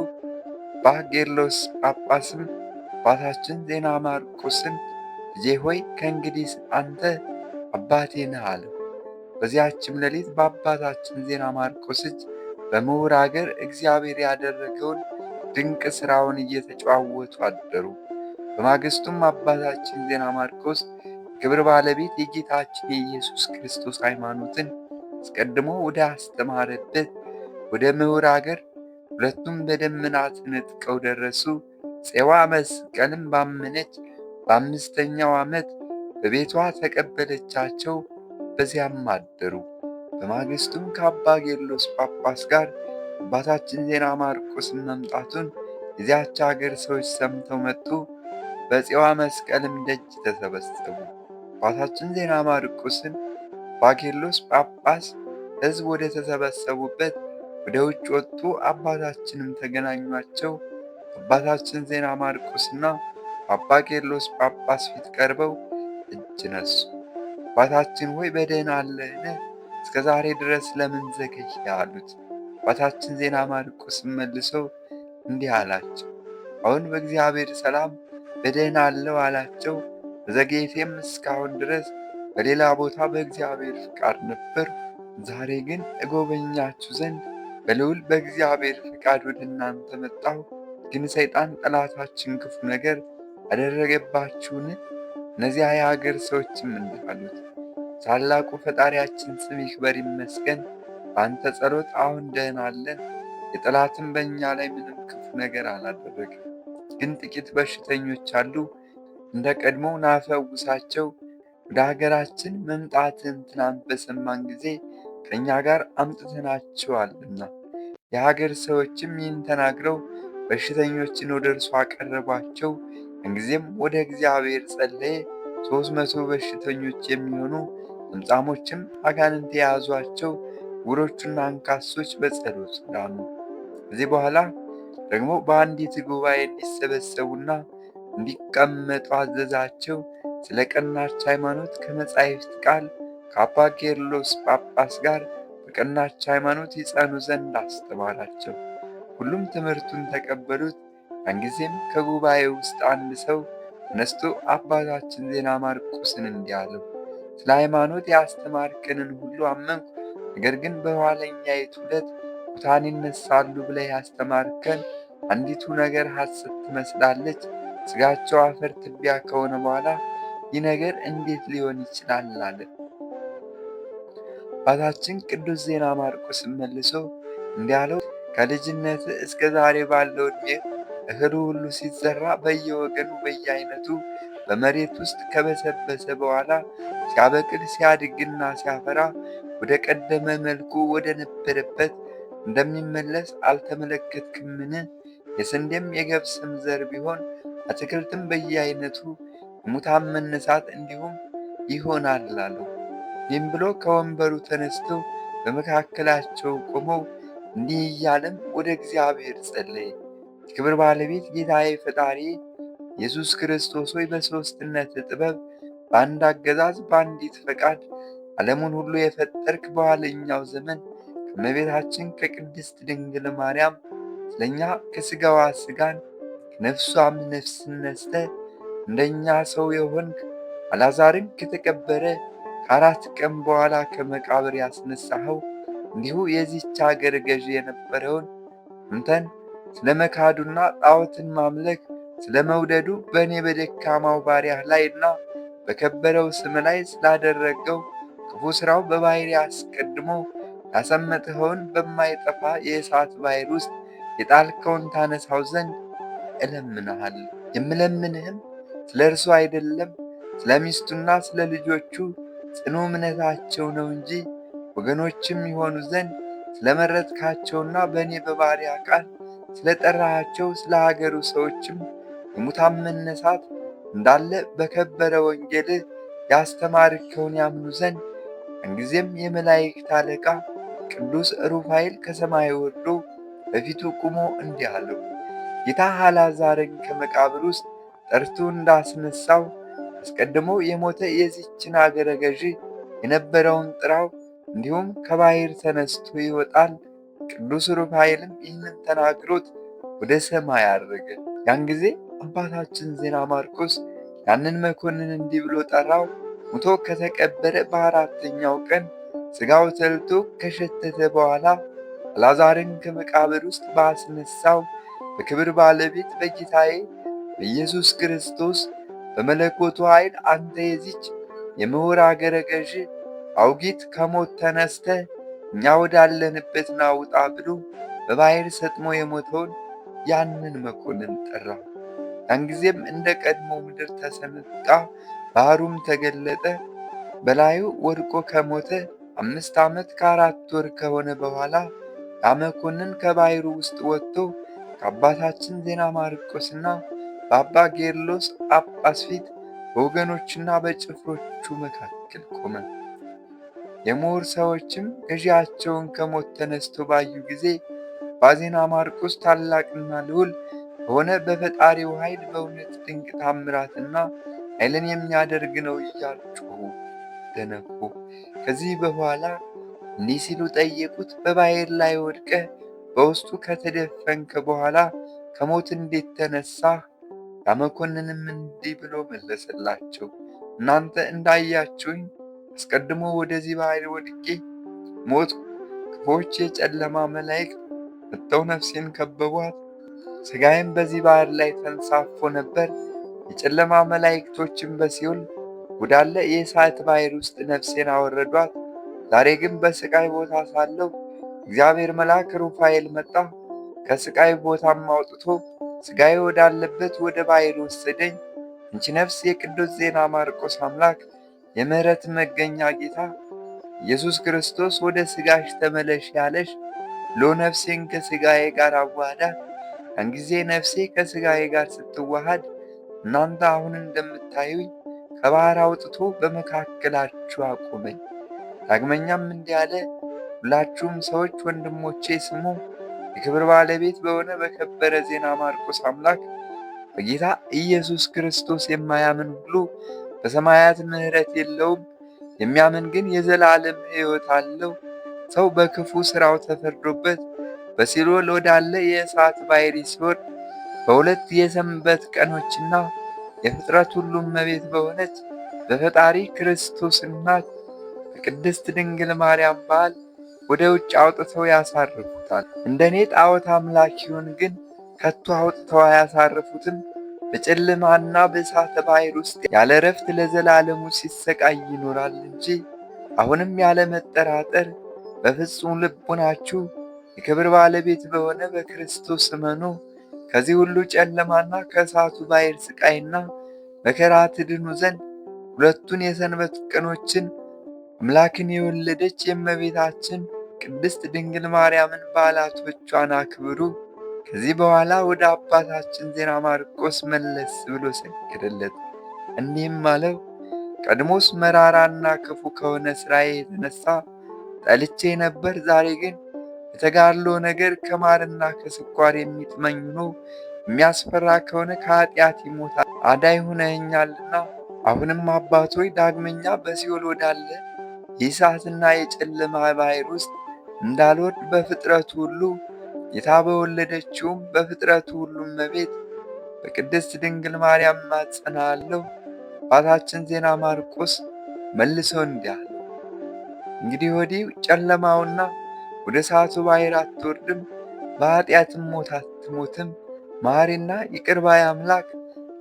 A: አባ ጌርሎስ ጳጳስም አባታችን ዜና ማርቆስን ልጄ ሆይ ከእንግዲህ አንተ አባቴ ነህ አለው። በዚያችም ሌሊት በአባታችን ዜና ማርቆስ እጅ በምሁር አገር እግዚአብሔር ያደረገውን ድንቅ ሥራውን እየተጨዋወቱ አደሩ። በማግስቱም አባታችን ዜና ማርቆስ ክብር ባለቤት የጌታችን የኢየሱስ ክርስቶስ ሃይማኖትን አስቀድሞ ወደ አስተማረበት ወደ ምሁር አገር ሁለቱም በደመና ተነጥቀው ደረሱ። ፄዋ መስቀልም ባመነች በ5ኛው ዓመት በቤቷ ተቀበለቻቸው። በዚያም አደሩ። በማግስቱም ከአባ ጌርሎስ ጳጳስ ጋር አባታችን ዜና ማርቆስን መምጣቱን የዚያች አገር ሰዎች ሰምተው መጡ። በፄዋ መስቀልም ደጅ ተሰበሰቡ። አባታችን ዜና ማርቆስን አባ ጌርሎስ ጳጳስ ሕዝብ ወደ ተሰበሰቡበት ወደ ውጭ ወጡ። አባታችንም ተገናኟቸው። አባታችን ዜና ማርቆስና አባ ቄርሎስ ጳጳስ ፊት ቀርበው እጅ ነሱ። አባታችን ሆይ በደህና አለህን? እስከ ዛሬ ድረስ ለምን ዘገየ? አሉት። አባታችን ዜና ማርቆስም መልሰው እንዲህ አላቸው፣ አሁን በእግዚአብሔር ሰላም በደህና አለው አላቸው። በዘጌቴም እስካሁን ድረስ በሌላ ቦታ በእግዚአብሔር ፍቃድ ነበር። ዛሬ ግን እጎበኛችሁ ዘንድ በልዑል በእግዚአብሔር ፍቃድ ወደ እናንተ መጣሁ። ግን ሰይጣን ጠላታችን ክፉ ነገር አደረገባችሁን? እነዚያ የሀገር ሰዎችም እንዲህ አሉት፣ ታላቁ ፈጣሪያችን ስም ይክበር ይመስገን። በአንተ ጸሎት አሁን ደህና አለን። የጠላትም በእኛ ላይ ምንም ክፉ ነገር አላደረግም። ግን ጥቂት በሽተኞች አሉ። እንደ ቀድሞው ናፈውሳቸው። ወደ ሀገራችን መምጣትን ትናንት በሰማን ጊዜ ከእኛ ጋር አምጥተናቸዋልና። የሀገር ሰዎችም ይህን ተናግረው በሽተኞችን ወደ እርሱ አቀረቧቸው። እንጊዜም ወደ እግዚአብሔር ጸለየ። 300 በሽተኞች የሚሆኑ ለምጻሞችም አጋንንት የያዟቸው ዕውሮችና አንካሶች በጸሎት ዳኑ። ከዚህ በኋላ ደግሞ በአንዲት ጉባኤ እንዲሰበሰቡና እንዲቀመጡ አዘዛቸው። ስለ ቀናች ሃይማኖት ከመጻሕፍት ቃል ከአባ ቄርሎስ ጳጳስ ጋር በቀናች ሃይማኖት ይጸኑ ዘንድ አስተማራቸው። ሁሉም ትምህርቱን ተቀበሉት። ያን ጊዜም ከጉባኤ ውስጥ አንድ ሰው ተነስቶ አባታችን ዜና ማርቆስን እንዲህ አለው፣ ስለ ሃይማኖት ያስተማርከንን ሁሉ አመንኩ። ነገር ግን በኋለኛይቱ ዕለት ሙታን ይነሳሉ ብለህ ያስተማርከን አንዲቱ ነገር ሐሰት ትመስላለች። ሥጋቸው አፈር ትቢያ ከሆነ በኋላ ይህ ነገር እንዴት ሊሆን ይችላል? አለ። አባታችን ቅዱስ ዜና ማርቆስም መልሶ እንዲህ አለው፣ ከልጅነት እስከ ዛሬ ባለው ዕድሜ እህሉ ሁሉ ሲዘራ በየወገኑ በየአይነቱ በመሬት ውስጥ ከበሰበሰ በኋላ ሲያበቅል ሲያድግና ሲያፈራ ወደ ቀደመ መልኩ ወደ ነበረበት እንደሚመለስ አልተመለከትክምን? የስንዴም የገብስም ዘር ቢሆን አትክልትም በየአይነቱ ሙታን መነሳት እንዲሁም ይሆናል አለው። ይህም ብሎ ከወንበሩ ተነስቶ በመካከላቸው ቆመው እንዲህ እያለም ወደ እግዚአብሔር ጸለየ። የክብር ባለቤት ጌታዬ ፈጣሪ ኢየሱስ ክርስቶስ ሆይ በሦስትነት ጥበብ በአንድ አገዛዝ በአንዲት ፈቃድ ዓለሙን ሁሉ የፈጠርክ በኋለኛው ዘመን ከእመቤታችን ከቅድስት ድንግል ማርያም ስለኛ ከሥጋዋ ሥጋን ከነፍሷም ነፍስን ነስተህ እንደኛ ሰው የሆንክ አልዓዛርን ከተቀበረ ከ4 ቀን በኋላ ከመቃብር ያስነሳኸው እንዲሁ የዚህች አገር ገዢ የነበረውን አንተን ስለ መካዱና ጣዖትን ማምለክ ስለ መውደዱ በእኔ በደካማው ባሪያህ ላይና በከበረው ስም ላይ ስላደረገው ክፉ ሥራው በባሕር አስቀድሞ ያሰመጥኸውን በማይጠፋ የእሳት ባሕር ውስጥ የጣልከውን ታነሳው ዘንድ እለምንሃለሁ። የምለምንህም ስለ እርሱ አይደለም፣ ስለ ሚስቱና ስለ ልጆቹ ጽኑ እምነታቸው ነው እንጂ ወገኖችም ይሆኑ ዘንድ ስለ መረጥካቸውና በእኔ በባሪያ ቃል ስለ ጠራሃቸው ስለ ሀገሩ ሰዎችም የሙታን መነሳት እንዳለ በከበረ ወንጌልህ ያስተማርከውን ያምኑ ዘንድ እንጊዜም የመላእክት አለቃ ቅዱስ ሩፋኤል ከሰማይ ወርዶ በፊቱ ቆሞ እንዲህ አለው፣ ጌታ አልዓዛርን ከመቃብር ውስጥ ጠርቶ እንዳስነሳው አስቀድሞ የሞተ የዚችን አገረ ገዢ የነበረውን ጥራው፣ እንዲሁም ከባሕር ተነስቶ ይወጣል። ቅዱስ ሩፋኤልም ይህንን ተናግሮት ወደ ሰማይ አረገ። ያን ጊዜ አባታችን ዜና ማርቆስ ያንን መኮንን እንዲህ ብሎ ጠራው። ሙቶ ከተቀበረ በ4ኛው ቀን ሥጋው ተልቶ ከሸተተ በኋላ አልዓዛርን ከመቃብር ውስጥ ባስነሳው በክብር ባለቤት በጌታዬ በኢየሱስ ክርስቶስ በመለኮቱ ኃይል አንተ የዚች የምሁር አገረ ገዢ አውጊት ከሞት ተነስተ እኛ ወዳለንበት ና ውጣ ብሎ በባሕር ሰጥሞ የሞተውን ያንን መኮንን ጠራ። ያን ጊዜም እንደ ቀድሞ ምድር ተሰነጥቃ ባሕሩም ተገለጠ። በላዩ ወድቆ ከሞተ 5 ዓመት ከ4 ወር ከሆነ በኋላ ያ መኮንን ከባሕሩ ውስጥ ወጥቶ ከአባታችን ዜና ማርቆስና በአባ ቄርሎስ ጳጳስ ፊት በወገኖችና በጭፍሮቹ መካከል ቆመ። የምሁር ሰዎችም ገዢያቸውን ከሞት ተነስቶ ባዩ ጊዜ በዜና ማርቆስ ታላቅና ልዑል በሆነ በፈጣሪው ኃይል በእውነት ድንቅ ታምራትና ኃይልን የሚያደርግ ነው እያሉ ጮኹ፣ ደነፉ። ከዚህ በኋላ እንዲህ ሲሉ ጠየቁት፣ በባሕር ላይ ወድቀህ በውስጡ ከተደፈንክ በኋላ ከሞት እንዴት ተነሳህ? ያ መኮንንም እንዲህ ብሎ መለሰላቸው፣ እናንተ እንዳያችሁኝ አስቀድሞ ወደዚህ ባሕር ወድቄ ሞት ክፉዎች የጨለማ መላእክት መጥተው ነፍሴን ከበቧት። ሥጋዬም በዚህ ባሕር ላይ ተንሳፎ ነበር። የጨለማ መላእክቶችም በሲኦል ወዳለ የእሳት ባሕር ውስጥ ነፍሴን አወረዷት። ዛሬ ግን በሥቃይ ቦታ ሳለሁ እግዚአብሔር መልአክ ሩፋኤል መጣ። ከሥቃይ ቦታም አውጥቶ ሥጋዬ ወዳለበት ወደ ባሕር ወሰደኝ። አንቺ ነፍስ የቅዱስ ዜና ማርቆስ አምላክ የምሕረት መገኛ ጌታ ኢየሱስ ክርስቶስ ወደ ሥጋሽ ተመለሽ ያለሽ ብሎ ነፍሴን ከሥጋዬ ጋር አዋሃዳት። ያን ጊዜ ነፍሴ ከሥጋዬ ጋር ስትዋሃድ እናንተ አሁን እንደምታዩኝ ከባሕር አውጥቶ በመካከላችሁ አቆመኝ። ዳግመኛም እንዲህ አለ፣ ሁላችሁም ሰዎች ወንድሞቼ ስሙ። የክብር ባለቤት በሆነ በከበረ ዜና ማርቆስ አምላክ በጌታ ኢየሱስ ክርስቶስ የማያምን ሁሉ በሰማያት ምሕረት የለውም፣ የሚያምን ግን የዘላለም ሕይወት አለው። ሰው በክፉ ሥራው ተፈርዶበት በሲኦል ወዳለ የእሳት ባሕር ሲወርድ በሁለት የሰንበት ቀኖችና የፍጥረት ሁሉ እመቤት በሆነች በፈጣሪ ክርስቶስ እናት በቅድስት ድንግል ማርያም በዓል ወደ ውጭ አውጥተው ያሳርፉታል። እንደኔ ጣዖት አምላኪውን ግን ከቶ አውጥተው አያሳርፉትም። በጨለማና በእሳተ ባሕር ውስጥ ያለ ዕረፍት ለዘላለሙ ሲሰቃይ ይኖራል እንጂ። አሁንም ያለ መጠራጠር በፍጹም ልቡናችሁ የክብር ባለቤት በሆነ በክርስቶስ እመኑ። ከዚህ ሁሉ ጨለማና ከእሳቱ ባሕር ስቃይና መከራ ትድኑ ዘንድ ሁለቱን የሰንበት ቀኖችን አምላክን የወለደች የእመቤታችን ቅድስት ድንግል ማርያምን በዓላቶቿን አክብሩ። ከዚህ በኋላ ወደ አባታችን ዜና ማርቆስ መለስ ብሎ ሰገደለት፣ እንዲህም አለው፣ ቀድሞስ መራራና ክፉ ከሆነ ሥራዬ የተነሳ ጠልቼ ነበር። ዛሬ ግን የተጋድሎ ነገር ከማርና ከስኳር የሚጥመኝ ሆኖ የሚያስፈራ ከሆነ ከኃጢአት ይሞታል አዳኝ ሆነኸኛልና። አሁንም አባቶይ ዳግመኛ በሲኦል ወዳለ የእሳትና የጨለማ ባሕር ውስጥ እንዳልወርድ በፍጥረቱ ሁሉ ጌታ በወለደችውም በፍጥረቱ ሁሉ እመቤት በቅድስት ድንግል ማርያም እማጸንሃለሁ። አባታችን ዜና ማርቆስ መልሶ እንዲህ አለ፣ እንግዲህ ወዲህ ጨለማውና ወደ እሳቱ ባሕር አትወርድም፣ በኃጢአትም ሞት አትሞትም። መሐሪና ይቅር ባይ አምላክ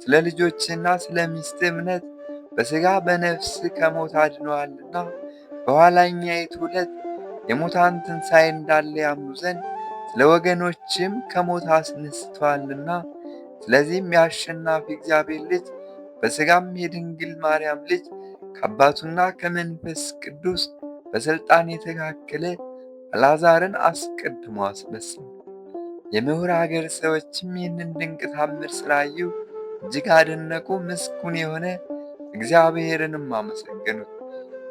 A: ስለ ልጆችና ስለ ሚስት እምነት በሥጋ በነፍስ ከሞት አድነዋልና በኋላኛይቱ ዕለት የሙታን ትንሣኤ እንዳለ ያምኑ ዘንድ ስለ ወገኖችም ከሞት አስነስተዋልና። ስለዚህም የአሸናፊ እግዚአብሔር ልጅ በሥጋም የድንግል ማርያም ልጅ ከአባቱና ከመንፈስ ቅዱስ በሥልጣን የተካከለ አልዓዛርን አስቀድሞ አስነሳው። የምሁር አገር ሰዎችም ይህንን ድንቅ ታምር ስላዩ እጅግ አደነቁ። ምስጉን የሆነ እግዚአብሔርንም አመሰገኑት።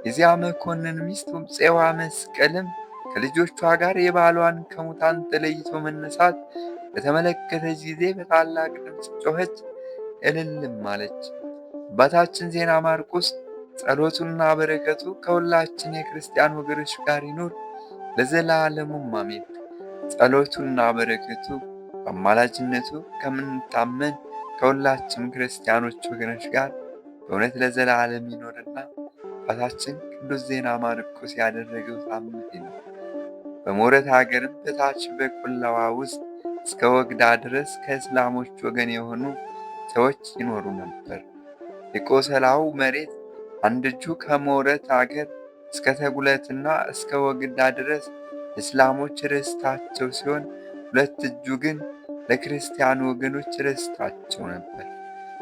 A: የዚያ መኮንን ሚስት ፄዋ መስቀልም ከልጆቿ ጋር የባሏን ከሙታን ተለይቶ መነሳት በተመለከተች ጊዜ በታላቅ ድምፅ ጮኸች፣ እልልም አለች። አባታችን ዜና ማርቆስ ጸሎቱና በረከቱ ከሁላችን የክርስቲያን ወገኖች ጋር ይኑር ለዘላለሙም አሜን። ጸሎቱና በረከቱ በአማላጅነቱ ከምንታመን ከሁላችን ክርስቲያኖች ወገኖች ጋር በእውነት ለዘላለም ይኖርና አባታችን ቅዱስ ዜና ማርቆስ ያደረገው ታምር ነው። በሞረት ሀገርም በታች በቆላዋ ውስጥ እስከ ወግዳ ድረስ ከእስላሞች ወገን የሆኑ ሰዎች ይኖሩ ነበር። የቆሰላው መሬት አንድ እጁ ከሞረት ሀገር እስከ ተጉለትና እስከ ወግዳ ድረስ እስላሞች ርስታቸው ሲሆን፣ ሁለት እጁ ግን ለክርስቲያኑ ወገኖች ርስታቸው ነበር።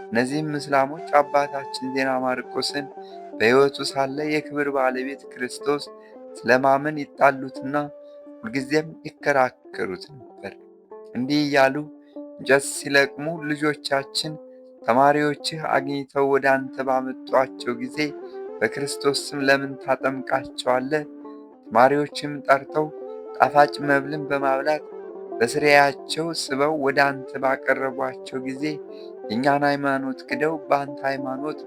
A: እነዚህም እስላሞች አባታችን ዜና ማርቆስን በሕይወቱ ሳለ የክብር ባለቤት ክርስቶስ ስለማመን ይጣሉትና ሁልጊዜም ይከራከሩት ነበር። እንዲህ እያሉ እንጨት ሲለቅሙ ልጆቻችን ተማሪዎችህ አግኝተው ወደ አንተ ባመጧቸው ጊዜ በክርስቶስ ስም ለምን ታጠምቃቸዋለህ? ተማሪዎችም ጠርተው ጣፋጭ መብልን በማብላት በስርያቸው ስበው ወደ አንተ ባቀረቧቸው ጊዜ የእኛን ሃይማኖት ክደው በአንተ ሃይማኖት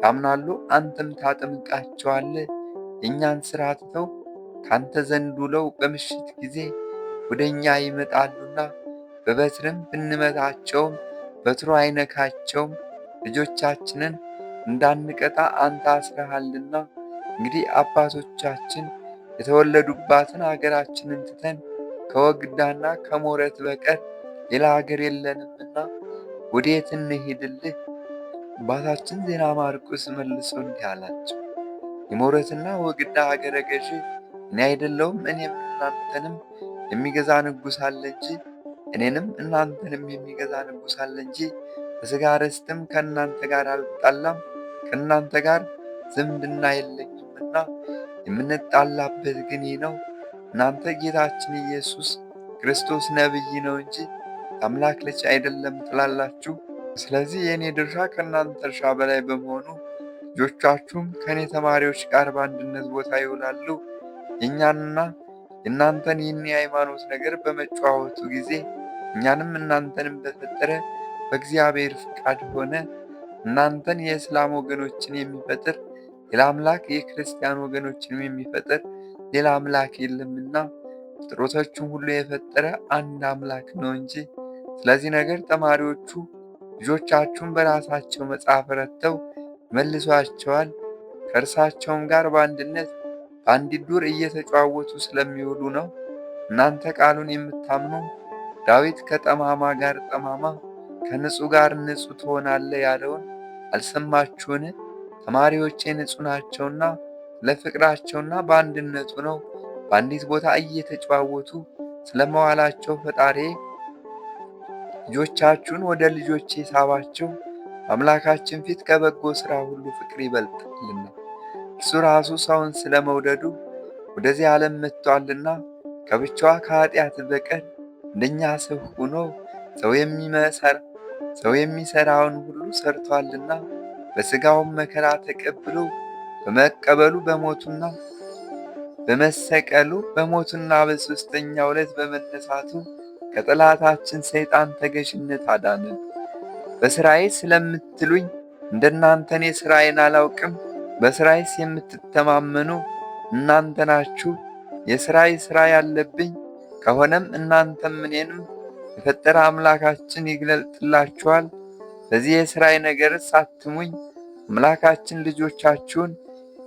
A: ያምናሉ። አንተም ታጠምቃቸዋለህ። የእኛን ሥራ ትተው ካንተ ዘንድ ውለው በምሽት ጊዜ ወደ እኛ ይመጣሉና በበትርም ብንመታቸውም በትሩ አይነካቸውም። ልጆቻችንን እንዳንቀጣ አንተ አስረሃልና። እንግዲህ አባቶቻችን የተወለዱባትን አገራችንን ትተን ከወግዳና ከሞረት በቀር ሌላ አገር የለንምና ወዴት እንሂድልህ? አባታችን ዜና ማርቆስ መልሶ እንዲህ አላቸው፣ የሞረትና ወግዳ አገረ ገዥ እኔ አይደለሁም? እኔም እናንተንም የሚገዛ ንጉሥ አለ እንጂ እኔንም እናንተንም የሚገዛ ንጉሥ አለ እንጂ በሥጋ ርስትም ከእናንተ ጋር አልጣላም፣ ከእናንተ ጋር ዝምድና የለኝምና። የምንጣላበት ግን ይህ ነው፣ እናንተ ጌታችን ኢየሱስ ክርስቶስ ነቢይ ነው እንጂ አምላክ ልጅ አይደለም ትላላችሁ። ስለዚህ የእኔ ድርሻ ከእናንተ እርሻ በላይ በመሆኑ ልጆቻችሁም ከእኔ ተማሪዎች ጋር በአንድነት ቦታ ይውላሉ። የእኛንና የእናንተን ይህን የሃይማኖት ነገር በመጨዋወቱ ጊዜ እኛንም እናንተንም በፈጠረ በእግዚአብሔር ፍቃድ ሆነ። እናንተን የእስላም ወገኖችን የሚፈጥር ሌላ አምላክ፣ የክርስቲያን ወገኖችንም የሚፈጥር ሌላ አምላክ የለምና ፍጥረቶቹን ሁሉ የፈጠረ አንድ አምላክ ነው እንጂ። ስለዚህ ነገር ተማሪዎቹ ልጆቻችሁን በራሳቸው መጽሐፍ ረድተው መልሷቸዋል። ከእርሳቸውም ጋር በአንድነት በአንዲት ዱር እየተጨዋወቱ ስለሚውሉ ነው። እናንተ ቃሉን የምታምኑ ዳዊት ከጠማማ ጋር ጠማማ ከንጹሕ ጋር ንጹሕ ትሆናለህ ያለውን አልሰማችሁን? ተማሪዎቼ ንጹሕ ናቸውና ለፍቅራቸውና በአንድነቱ ነው በአንዲት ቦታ እየተጨዋወቱ ስለመዋላቸው ፈጣሪ ልጆቻችሁን ወደ ልጆቼ ሳባቸው። አምላካችን ፊት ከበጎ ሥራ ሁሉ ፍቅር ይበልጣልና እርሱ ራሱ ሰውን ስለመውደዱ ወደዚህ ዓለም መጥቷልና ከብቻዋ ከኃጢአት በቀር እንደኛ ሰው ሆኖ ሰው የሚሠራውን ሁሉ ሰርቷልና በሥጋውም መከራ ተቀብሎ በመቀበሉ በመሰቀሉ በሞቱና በሦስተኛው ዕለት በመነሳቱ ከጠላታችን ሰይጣን ተገዥነት አዳነን። በሥራዬ ስለምትሉኝ እንደናንተ እኔ ሥራዬን አላውቅም። በሥራዬስ የምትተማመኑ እናንተ ናችሁ። የሥራዬ ሥራ ያለብኝ ከሆነም እናንተም እኔንም የፈጠረ አምላካችን ይግለጥላችኋል። በዚህ የሥራዬ ነገርስ አትሙኝ። አምላካችን ልጆቻችሁን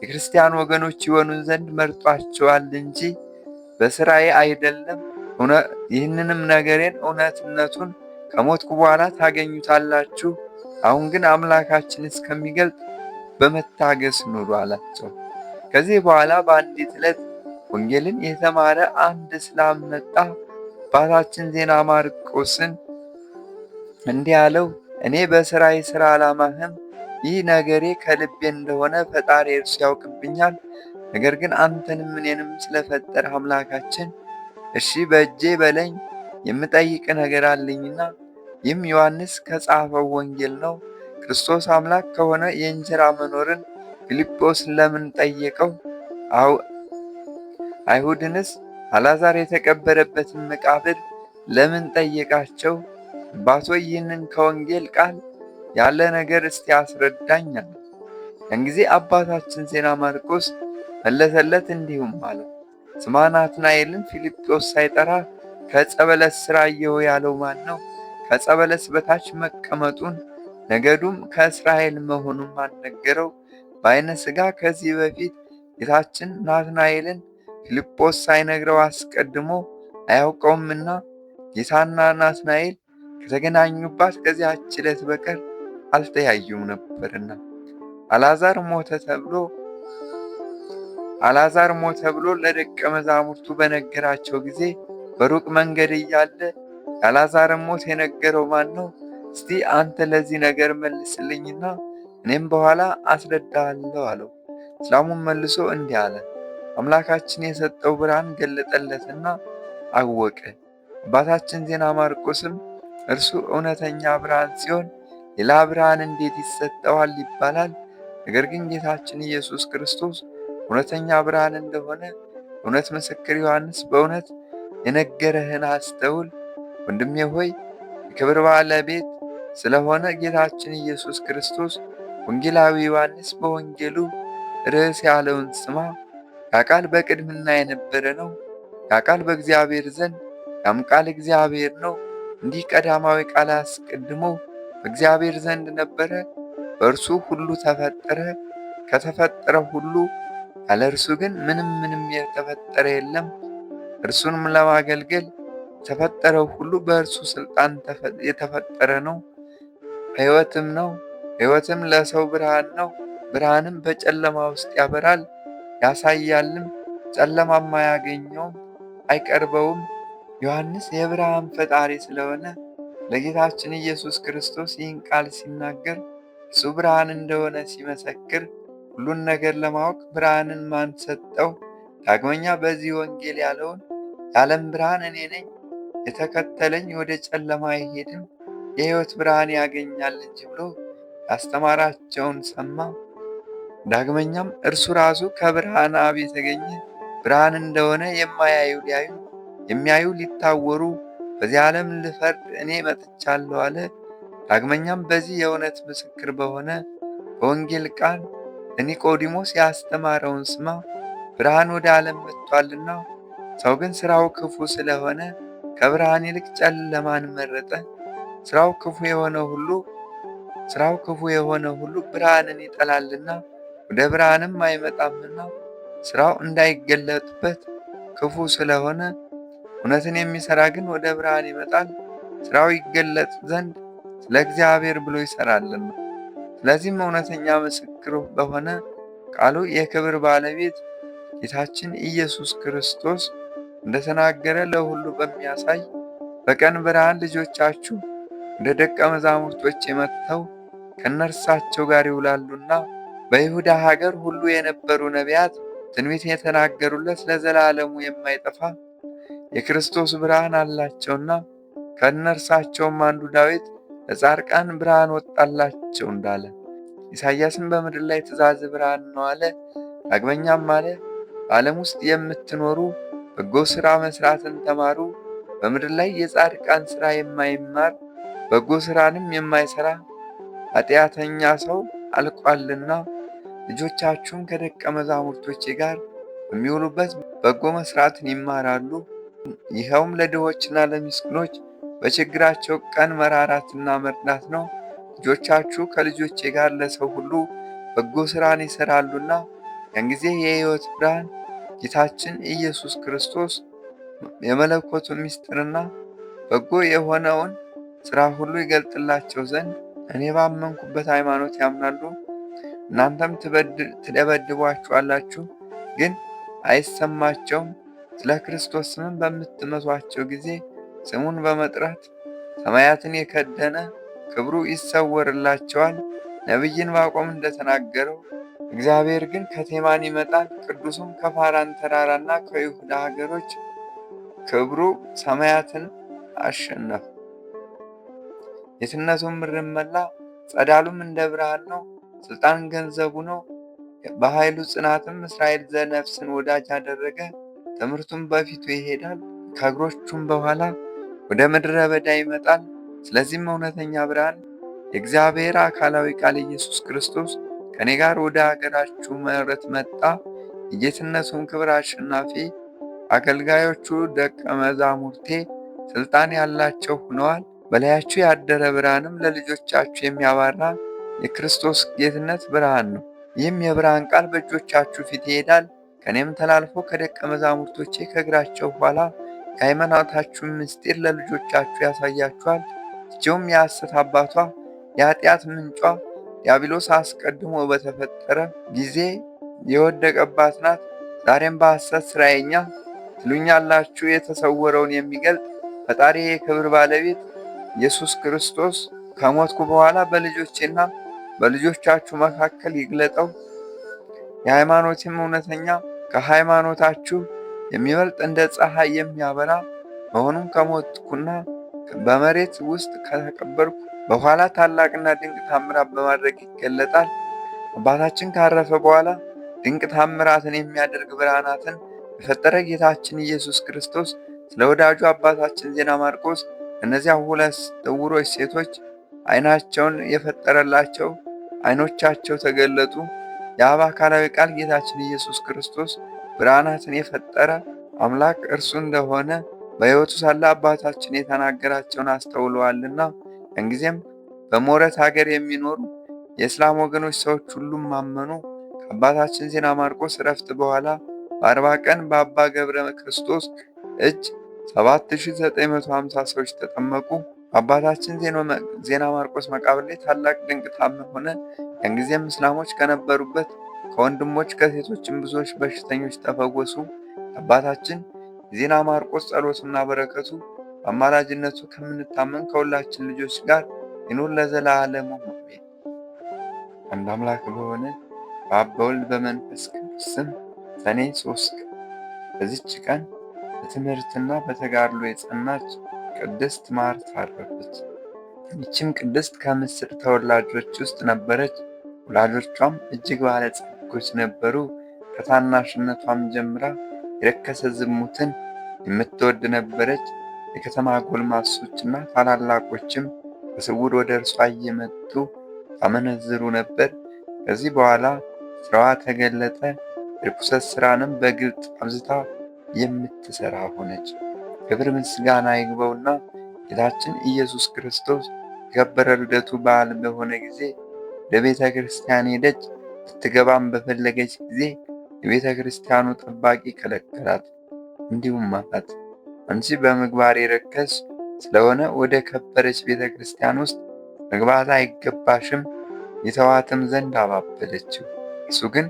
A: የክርስቲያን ወገኖች ይሆኑ ዘንድ መርጧቸዋል እንጂ በሥራዬ አይደለም። ይህንንም ነገሬን እውነትነቱን ከሞትኩ በኋላ ታገኙታላችሁ። አሁን ግን አምላካችን እስከሚገልጥ በመታገስ ኑሩ አላቸው። ከዚህ በኋላ በአንዲት ዕለት ወንጌልን የተማረ አንድ እስላም መጣ። አባታችን ዜና ማርቆስን እንዲህ አለው፣ እኔ በሥራዬ ሥራ አላማህም። ይህ ነገሬ ከልቤ እንደሆነ ፈጣሪ እርሱ ያውቅብኛል። ነገር ግን አንተንም እኔንም ስለፈጠረ አምላካችን እሺ በእጄ በለኝ፣ የምጠይቅ ነገር አለኝና። ይህም ዮሐንስ ከጻፈው ወንጌል ነው። ክርስቶስ አምላክ ከሆነ የእንጀራ መኖርን ፊልጶስ ለምን ጠየቀው? አይሁድንስ አልዓዛር የተቀበረበትን መቃብር ለምን ጠየቃቸው? አባቶ ይህንን ከወንጌል ቃል ያለ ነገር እስቲ አስረዳኝ አለ። ያን ጊዜ አባታችን ዜና ማርቆስ መለሰለት እንዲሁም አለው፣ ስማ ናትናኤልን ፊልጶስ ሳይጠራ ከዕፀ በለስ ሥር አየሁ ያለው ማን ነው? ከዕፀ በለስ በታች መቀመጡን ነገዱም ከእስራኤል መሆኑን ማን ነገረው? በዓይነ ሥጋ ከዚህ በፊት ጌታችን ናትናኤልን ፊልጶስ ሳይነግረው አስቀድሞ አያውቀውምና ጌታና ናትናኤል ከተገናኙባት ከዚያች ዕለት በቀር አልተያዩም ነበርና። አልዓዛር ሞተ ብሎ ለደቀ መዛሙርቱ በነገራቸው ጊዜ በሩቅ መንገድ እያለ የአልዓዛርን ሞት የነገረው ማን ነው? እስቲ አንተ ለዚህ ነገር መልስልኝና እኔም በኋላ አስረዳሃለሁ አለው። እስላሙም መልሶ እንዲህ አለ፣ አምላካችን የሰጠው ብርሃን ገለጠለትና አወቀ። አባታችን ዜና ማርቆስም እርሱ እውነተኛ ብርሃን ሲሆን ሌላ ብርሃን እንዴት ይሰጠዋል ይባላል? ነገር ግን ጌታችን ኢየሱስ ክርስቶስ እውነተኛ ብርሃን እንደሆነ እውነት ምስክር ዮሐንስ በእውነት የነገረህን አስተውል። ወንድሜ ሆይ የክብር ባለቤት ስለሆነ ጌታችን ኢየሱስ ክርስቶስ ወንጌላዊ ዮሐንስ በወንጌሉ ርዕስ ያለውን ስማ። ያ ቃል በቅድምና የነበረ ነው። ያ ቃል በእግዚአብሔር ዘንድ፣ ያም ቃል እግዚአብሔር ነው። እንዲህ ቀዳማዊ ቃል አስቀድሞ በእግዚአብሔር ዘንድ ነበረ። በእርሱ ሁሉ ተፈጠረ። ከተፈጠረው ሁሉ ያለ እርሱ ግን ምንም የተፈጠረ የለም። እርሱንም ለማገልገል የተፈጠረው ሁሉ በእርሱ ሥልጣን የተፈጠረ ነው። ሕይወትም ነው። ሕይወትም ለሰው ብርሃን ነው። ብርሃንም በጨለማ ውስጥ ያበራል ያሳያልም፣ ጨለማም አያገኘውም አይቀርበውም። ዮሐንስ የብርሃን ፈጣሪ ስለሆነ ለጌታችን ኢየሱስ ክርስቶስ ይህን ቃል ሲናገር እሱ ብርሃን እንደሆነ ሲመሰክር ሁሉን ነገር ለማወቅ ብርሃንን ማን ሰጠው? ዳግመኛ በዚህ ወንጌል ያለውን የዓለም ብርሃን እኔ ነኝ፣ የተከተለኝ ወደ ጨለማ አይሄድም፣ የሕይወት ብርሃን ያገኛል እንጂ ብሎ ያስተማራቸውን ሰማ። ዳግመኛም እርሱ ራሱ ከብርሃን አብ የተገኘ ብርሃን እንደሆነ የማያዩ ሊያዩ፣ የሚያዩ ሊታወሩ በዚህ ዓለም ልፈርድ እኔ መጥቻለሁ አለ። ዳግመኛም በዚህ የእውነት ምስክር በሆነ በወንጌል ቃል ለኒቆዲሞስ ያስተማረውን ስማ። ብርሃን ወደ ዓለም መጥቷልና፣ ሰው ግን ሥራው ክፉ ስለሆነ ከብርሃን ይልቅ ጨለማን መረጠ። ሥራው ክፉ የሆነ ሁሉ ብርሃንን ይጠላልና ወደ ብርሃንም አይመጣምና ሥራው እንዳይገለጥበት ክፉ ስለሆነ፣ እውነትን የሚሠራ ግን ወደ ብርሃን ይመጣል፣ ሥራው ይገለጥ ዘንድ ስለ እግዚአብሔር ብሎ ይሠራልና። ስለዚህም እውነተኛ ምስክር በሆነ ቃሉ የክብር ባለቤት ጌታችን ኢየሱስ ክርስቶስ እንደተናገረ ለሁሉ በሚያሳይ በቀን ብርሃን ልጆቻችሁ ወደ ደቀ መዛሙርቶቼ መጥተው ከእነርሳቸው ጋር ይውላሉና በይሁዳ ሀገር ሁሉ የነበሩ ነቢያት ትንቢት የተናገሩለት ለዘላለሙ የማይጠፋ የክርስቶስ ብርሃን አላቸውና፣ ከእነርሳቸውም አንዱ ዳዊት ለጻድቃን ብርሃን ወጣላቸው እንዳለ፣ ኢሳይያስም በምድር ላይ ትእዛዝ ብርሃን ነው አለ። ዳግመኛም አለ፣ በዓለም ውስጥ የምትኖሩ በጎ ሥራ መሥራትን ተማሩ። በምድር ላይ የጻድቃን ሥራ የማይማር በጎ ሥራንም የማይሠራ ኃጢአተኛ ሰው አልቋልና፣ ልጆቻችሁም ከደቀ መዛሙርቶቼ ጋር በሚውሉበት በጎ መሥራትን ይማራሉ። ይኸውም ለድሆችና ለምስኪኖች በችግራቸው ቀን መራራትና መርዳት ነው። ልጆቻችሁ ከልጆቼ ጋር ለሰው ሁሉ በጎ ሥራን ይሠራሉና፣ ያን ጊዜ የሕይወት ብርሃን ጌታችን ኢየሱስ ክርስቶስ የመለኮቱን ምስጢርና በጎ የሆነውን ሥራ ሁሉ ይገልጥላቸው ዘንድ እኔ ባመንኩበት ሃይማኖት ያምናሉ። እናንተም ትደበድቧቸዋላችሁ፣ ግን አይሰማቸውም። ስለ ክርስቶስ ስምን በምትመቷቸው ጊዜ ስሙን በመጥራት ሰማያትን የከደነ ክብሩ ይሰወርላቸዋል። ነቢይን ዕንባቆም እንደተናገረው እግዚአብሔር ግን ከቴማን ይመጣል፣ ቅዱሱም ከፋራን ተራራና ከይሁዳ ሀገሮች ክብሩ ሰማያትን አሸነፈ። የትነቱም ምድርን መላ፣ ጸዳሉም እንደ ብርሃን ነው። ስልጣን ገንዘቡ ነው፣ በኃይሉ ጽናትም እስራኤል ዘነፍስን ወዳጅ አደረገ። ትምህርቱም በፊቱ ይሄዳል፣ ከእግሮቹም በኋላ ወደ ምድረ በዳ ይመጣል። ስለዚህም እውነተኛ ብርሃን የእግዚአብሔር አካላዊ ቃል ኢየሱስ ክርስቶስ ከእኔ ጋር ወደ አገራችሁ ምሕረት መጣ። የጌትነቱን ክብር አሸናፊ አገልጋዮቹ ደቀ መዛሙርቴ ስልጣን ያላቸው ሆነዋል። በላያችሁ ያደረ ብርሃንም ለልጆቻችሁ የሚያባራ የክርስቶስ ጌትነት ብርሃን ነው። ይህም የብርሃን ቃል በእጆቻችሁ ፊት ይሄዳል፣ ከእኔም ተላልፎ ከደቀ መዛሙርቶቼ ከእግራቸው ኋላ የሃይማኖታችሁን ምስጢር ለልጆቻችሁ ያሳያችኋል። ይህችውም የሐሰት አባቷ የኃጢአት ምንጯ ዲያብሎስ አስቀድሞ በተፈጠረ ጊዜ የወደቀባት ናት። ዛሬም በሐሰት ሥራየኛ ትሉኛላችሁ። የተሰወረውን የሚገልጥ ፈጣሪ የክብር ባለቤት ኢየሱስ ክርስቶስ ከሞትኩ በኋላ በልጆቼና በልጆቻችሁ መካከል ይግለጠው። የሃይማኖቴም እውነተኛ ከሃይማኖታችሁ የሚበልጥ እንደ ፀሐይ የሚያበራ መሆኑን ከሞትኩና በመሬት ውስጥ ከተቀበርኩ በኋላ ታላቅና ድንቅ ታምራት በማድረግ ይገለጣል። አባታችን ካረፈ በኋላ ድንቅ ታምራትን የሚያደርግ ብርሃናትን የፈጠረ ጌታችን ኢየሱስ ክርስቶስ ስለ ወዳጁ አባታችን ዜና ማርቆስ እነዚያ ሁለት ዕውሮች ሴቶች ዓይናቸውን የፈጠረላቸው ዓይኖቻቸው ተገለጡ። የአብ አካላዊ ቃል ጌታችን ኢየሱስ ክርስቶስ ብርሃናትን የፈጠረ አምላክ እርሱ እንደሆነ በሕይወቱ ሳለ አባታችን የተናገራቸውን አስተውለዋልና። እንጊዜም በሞረት ሀገር የሚኖሩ የእስላም ወገኖች ሰዎች ሁሉም አመኑ። ከአባታችን ዜና ማርቆስ ዕረፍት በኋላ በ40 ቀን በአባ ገብረ ክርስቶስ እጅ 7950 ሰዎች ተጠመቁ። አባታችን ዜና ማርቆስ መቃብር ላይ ታላቅ ድንቅ ታምር ሆነ። ያን እስላሞች ከነበሩበት ከወንድሞች ከሴቶችም ብዙዎች በሽተኞች ተፈወሱ። አባታችን የዜና ማርቆስ ጸሎቱና በረከቱ በአማላጅነቱ ከምንታመን ከሁላችን ልጆች ጋር ይኑር ለዘላለሙ አሜን። አንድ አምላክ በሆነ በአብ በወልድ በመንፈስ ቅዱስ ስም ሰኔ 3 ቀን በዚች ቀን በትምህርትና በተጋድሎ የጸናች ቅድስት ማርታ አረፈች። ይህችም ቅድስት ከምስር ተወላጆች ውስጥ ነበረች። ወላጆቿም እጅግ ባለጸጎች ነበሩ። ከታናሽነቷም ጀምራ የረከሰ ዝሙትን የምትወድ ነበረች። የከተማ ጎልማሶችና ታላላቆችም በስውር ወደ እርሷ እየመጡ ታመነዝሩ ነበር። ከዚህ በኋላ ስራዋ ተገለጠ። የርኩሰት ስራንም በግልጥ አብዝታ የምትሰራ ሆነች። ክብር ምስጋና ይግባውና ጌታችን ኢየሱስ ክርስቶስ የከበረ ልደቱ በዓል በሆነ ጊዜ ለቤተ ክርስቲያን ሄደች። ልትገባም በፈለገች ጊዜ የቤተ ክርስቲያኑ ጠባቂ ከለከላት። እንዲሁም አላት፣ አንቺ በምግባር የረከስሽ ስለሆነ ወደ ከበረች ቤተ ክርስቲያን ውስጥ መግባት አይገባሽም። ይተዋትም ዘንድ አባበለችው። እሱ ግን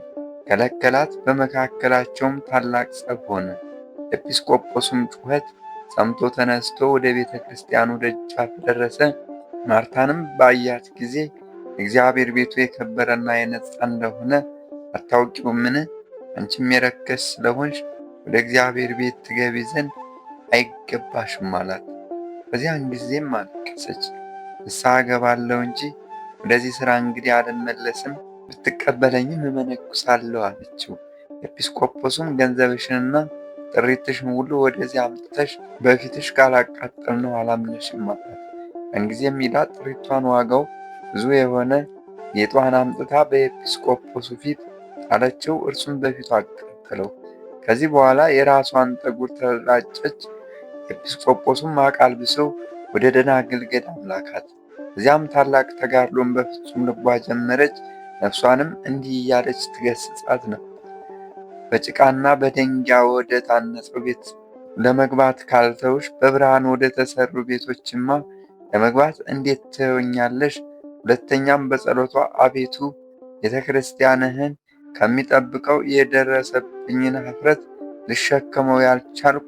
A: ከለከላት። በመካከላቸውም ታላቅ ጸብ ሆነ። ኤጲስቆጶሱም ጩኸት ሰምቶ ተነስቶ ወደ ቤተ ክርስቲያኑ ደጃፍ ደረሰ። ማርታንም ባያት ጊዜ እግዚአብሔር ቤቱ የከበረና የነጻ እንደሆነ አታውቂውምን? አንቺም የረከስሽ ስለሆንሽ ወደ እግዚአብሔር ቤት ትገቢ ዘንድ አይገባሽም አላት። በዚያን ጊዜም አለቀሰች። ንስሐ እገባለሁ እንጂ ወደዚህ ሥራ እንግዲህ አልመለስም፣ ብትቀበለኝም እመነኩሳለሁ አለችው። ኤጲስቆጶሱም ገንዘብሽንና ጥሪትሽን ሁሉ ወደዚህ አምጥተሽ በፊትሽ ካላቃጠልነው አላምንሽም አላት። እንጊዜም ሄዳ ጥሪቷን ዋጋው ብዙ የሆነ ጌጧን አምጥታ በኤጲስቆጶሱ ፊት ጣለችው። እርሱም በፊቱ አቃጠለው። ከዚህ በኋላ የራሷን ጠጉር ተላጨች። ኤጲስቆጶሱም ማቅ አልብሰው ወደ ደናግል ገዳም ላካት። እዚያም ታላቅ ተጋድሎን በፍጹም ልቧ ጀመረች። ነፍሷንም እንዲህ እያለች ትገስጻት ነበር። በጭቃና በደንጊያ ወደ ታነጸው ቤት ለመግባት ካልተውሽ በብርሃን ወደ ተሰሩ ቤቶችማ ለመግባት እንዴት ትሆኛለሽ? ሁለተኛም በጸሎቷ አቤቱ ቤተ ክርስቲያንህን ከሚጠብቀው የደረሰብኝን ኀፍረት ልሸከመው ያልቻልኩ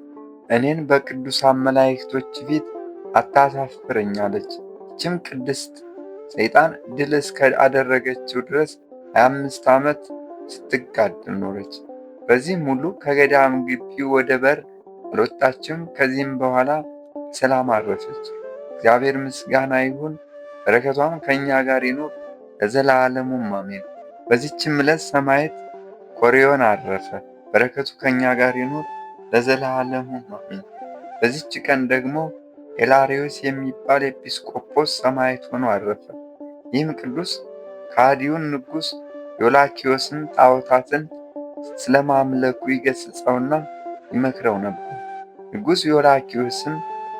A: እኔን በቅዱሳን መላእክቶች ፊት አታሳፍረኝ አለች። ይህችም ቅድስት ሰይጣን ድል እስከ አደረገችው ድረስ 25 ዓመት ስትጋደል ኖረች። በዚህም ሁሉ ከገዳም ግቢ ወደ በር አልወጣችም። ከዚህም በኋላ በሰላም አረፈች። እግዚአብሔር ምስጋና ይሁን፣ በረከቷም ከእኛ ጋር ይኑር ለዘላለሙም አሜን። በዚህችም ዕለት ሰማዕት ኮርዮን አረፈ። በረከቱ ከእኛ ጋር ይኑር ለዘላለሙም አሜን። በዚህች ቀን ደግሞ ኤላሪዮስ የሚባል ኤጲስቆጶስ ሰማዕት ሆኖ አረፈ። ይህም ቅዱስ ከሃዲውን ንጉሥ ዮላኪዮስን ጣዖታትን ስለማምለኩ ይገሥጸውና ይመክረው ነበር። ንጉሥ ዮላኪዮስም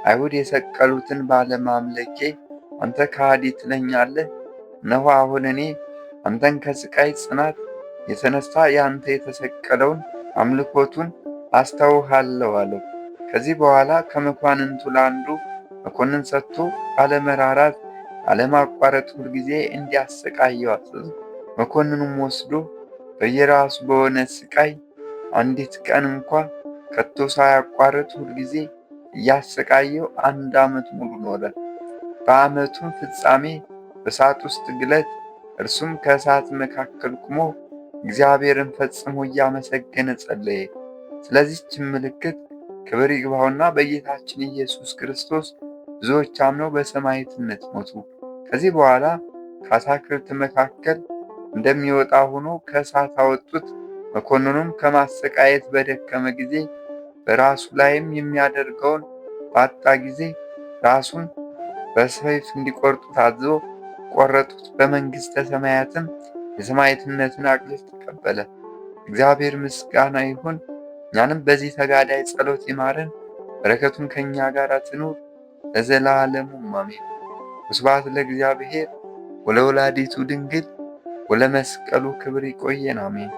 A: አይሁድ የሰቀሉትን ባለማምለኬ አንተ ከሃዲ ትለኛለህ? እነሆ አሁን እኔ አንተን ከስቃይ ጽናት የተነሳ ያንተ የተሰቀለውን አምልኮቱን አስተውሃለሁ አለው። ከዚህ በኋላ ከመኳንንቱ ለአንዱ መኮንን ሰጥቶ አለመራራት አለማቋረጥ ሁልጊዜ እንዲያሰቃየው አዘዘ። መኮንኑም ወስዶ በየራሱ በሆነ ስቃይ አንዲት ቀን እንኳ ከቶ ሳያቋርጥ ሁልጊዜ እያሰቃየው 1 ዓመት ሙሉ ኖረ። በዓመቱም ፍጻሜ በእሳት ውስጥ ግለት እርሱም ከእሳት መካከል ቆሞ እግዚአብሔርን ፈጽሞ እያመሰገነ ጸለየ። ስለዚህች ምልክት ክብር ይግባውና በጌታችን ኢየሱስ ክርስቶስ ብዙዎች አምነው በሰማዕትነት ሞቱ። ከዚህ በኋላ ከአታክልት መካከል እንደሚወጣ ሆኖ ከእሳት አወጡት። መኮንኑም ከማሰቃየት በደከመ ጊዜ በራሱ ላይም የሚያደርገውን ባጣ ጊዜ ራሱን በሰይፍ እንዲቆርጡ ታዞ ቆረጡት። በመንግሥተ ሰማያትም የሰማዕትነትን አክሊል ተቀበለ። እግዚአብሔር ምስጋና ይሁን። እኛንም በዚህ ተጋዳይ ጸሎት ይማረን፣ በረከቱን ከእኛ ጋር ትኑር ለዘላለሙ አሜን። ወስብሐት ለእግዚአብሔር ወለወላዲቱ ድንግል ወለመስቀሉ ክብር። ይቆየን። አሜን።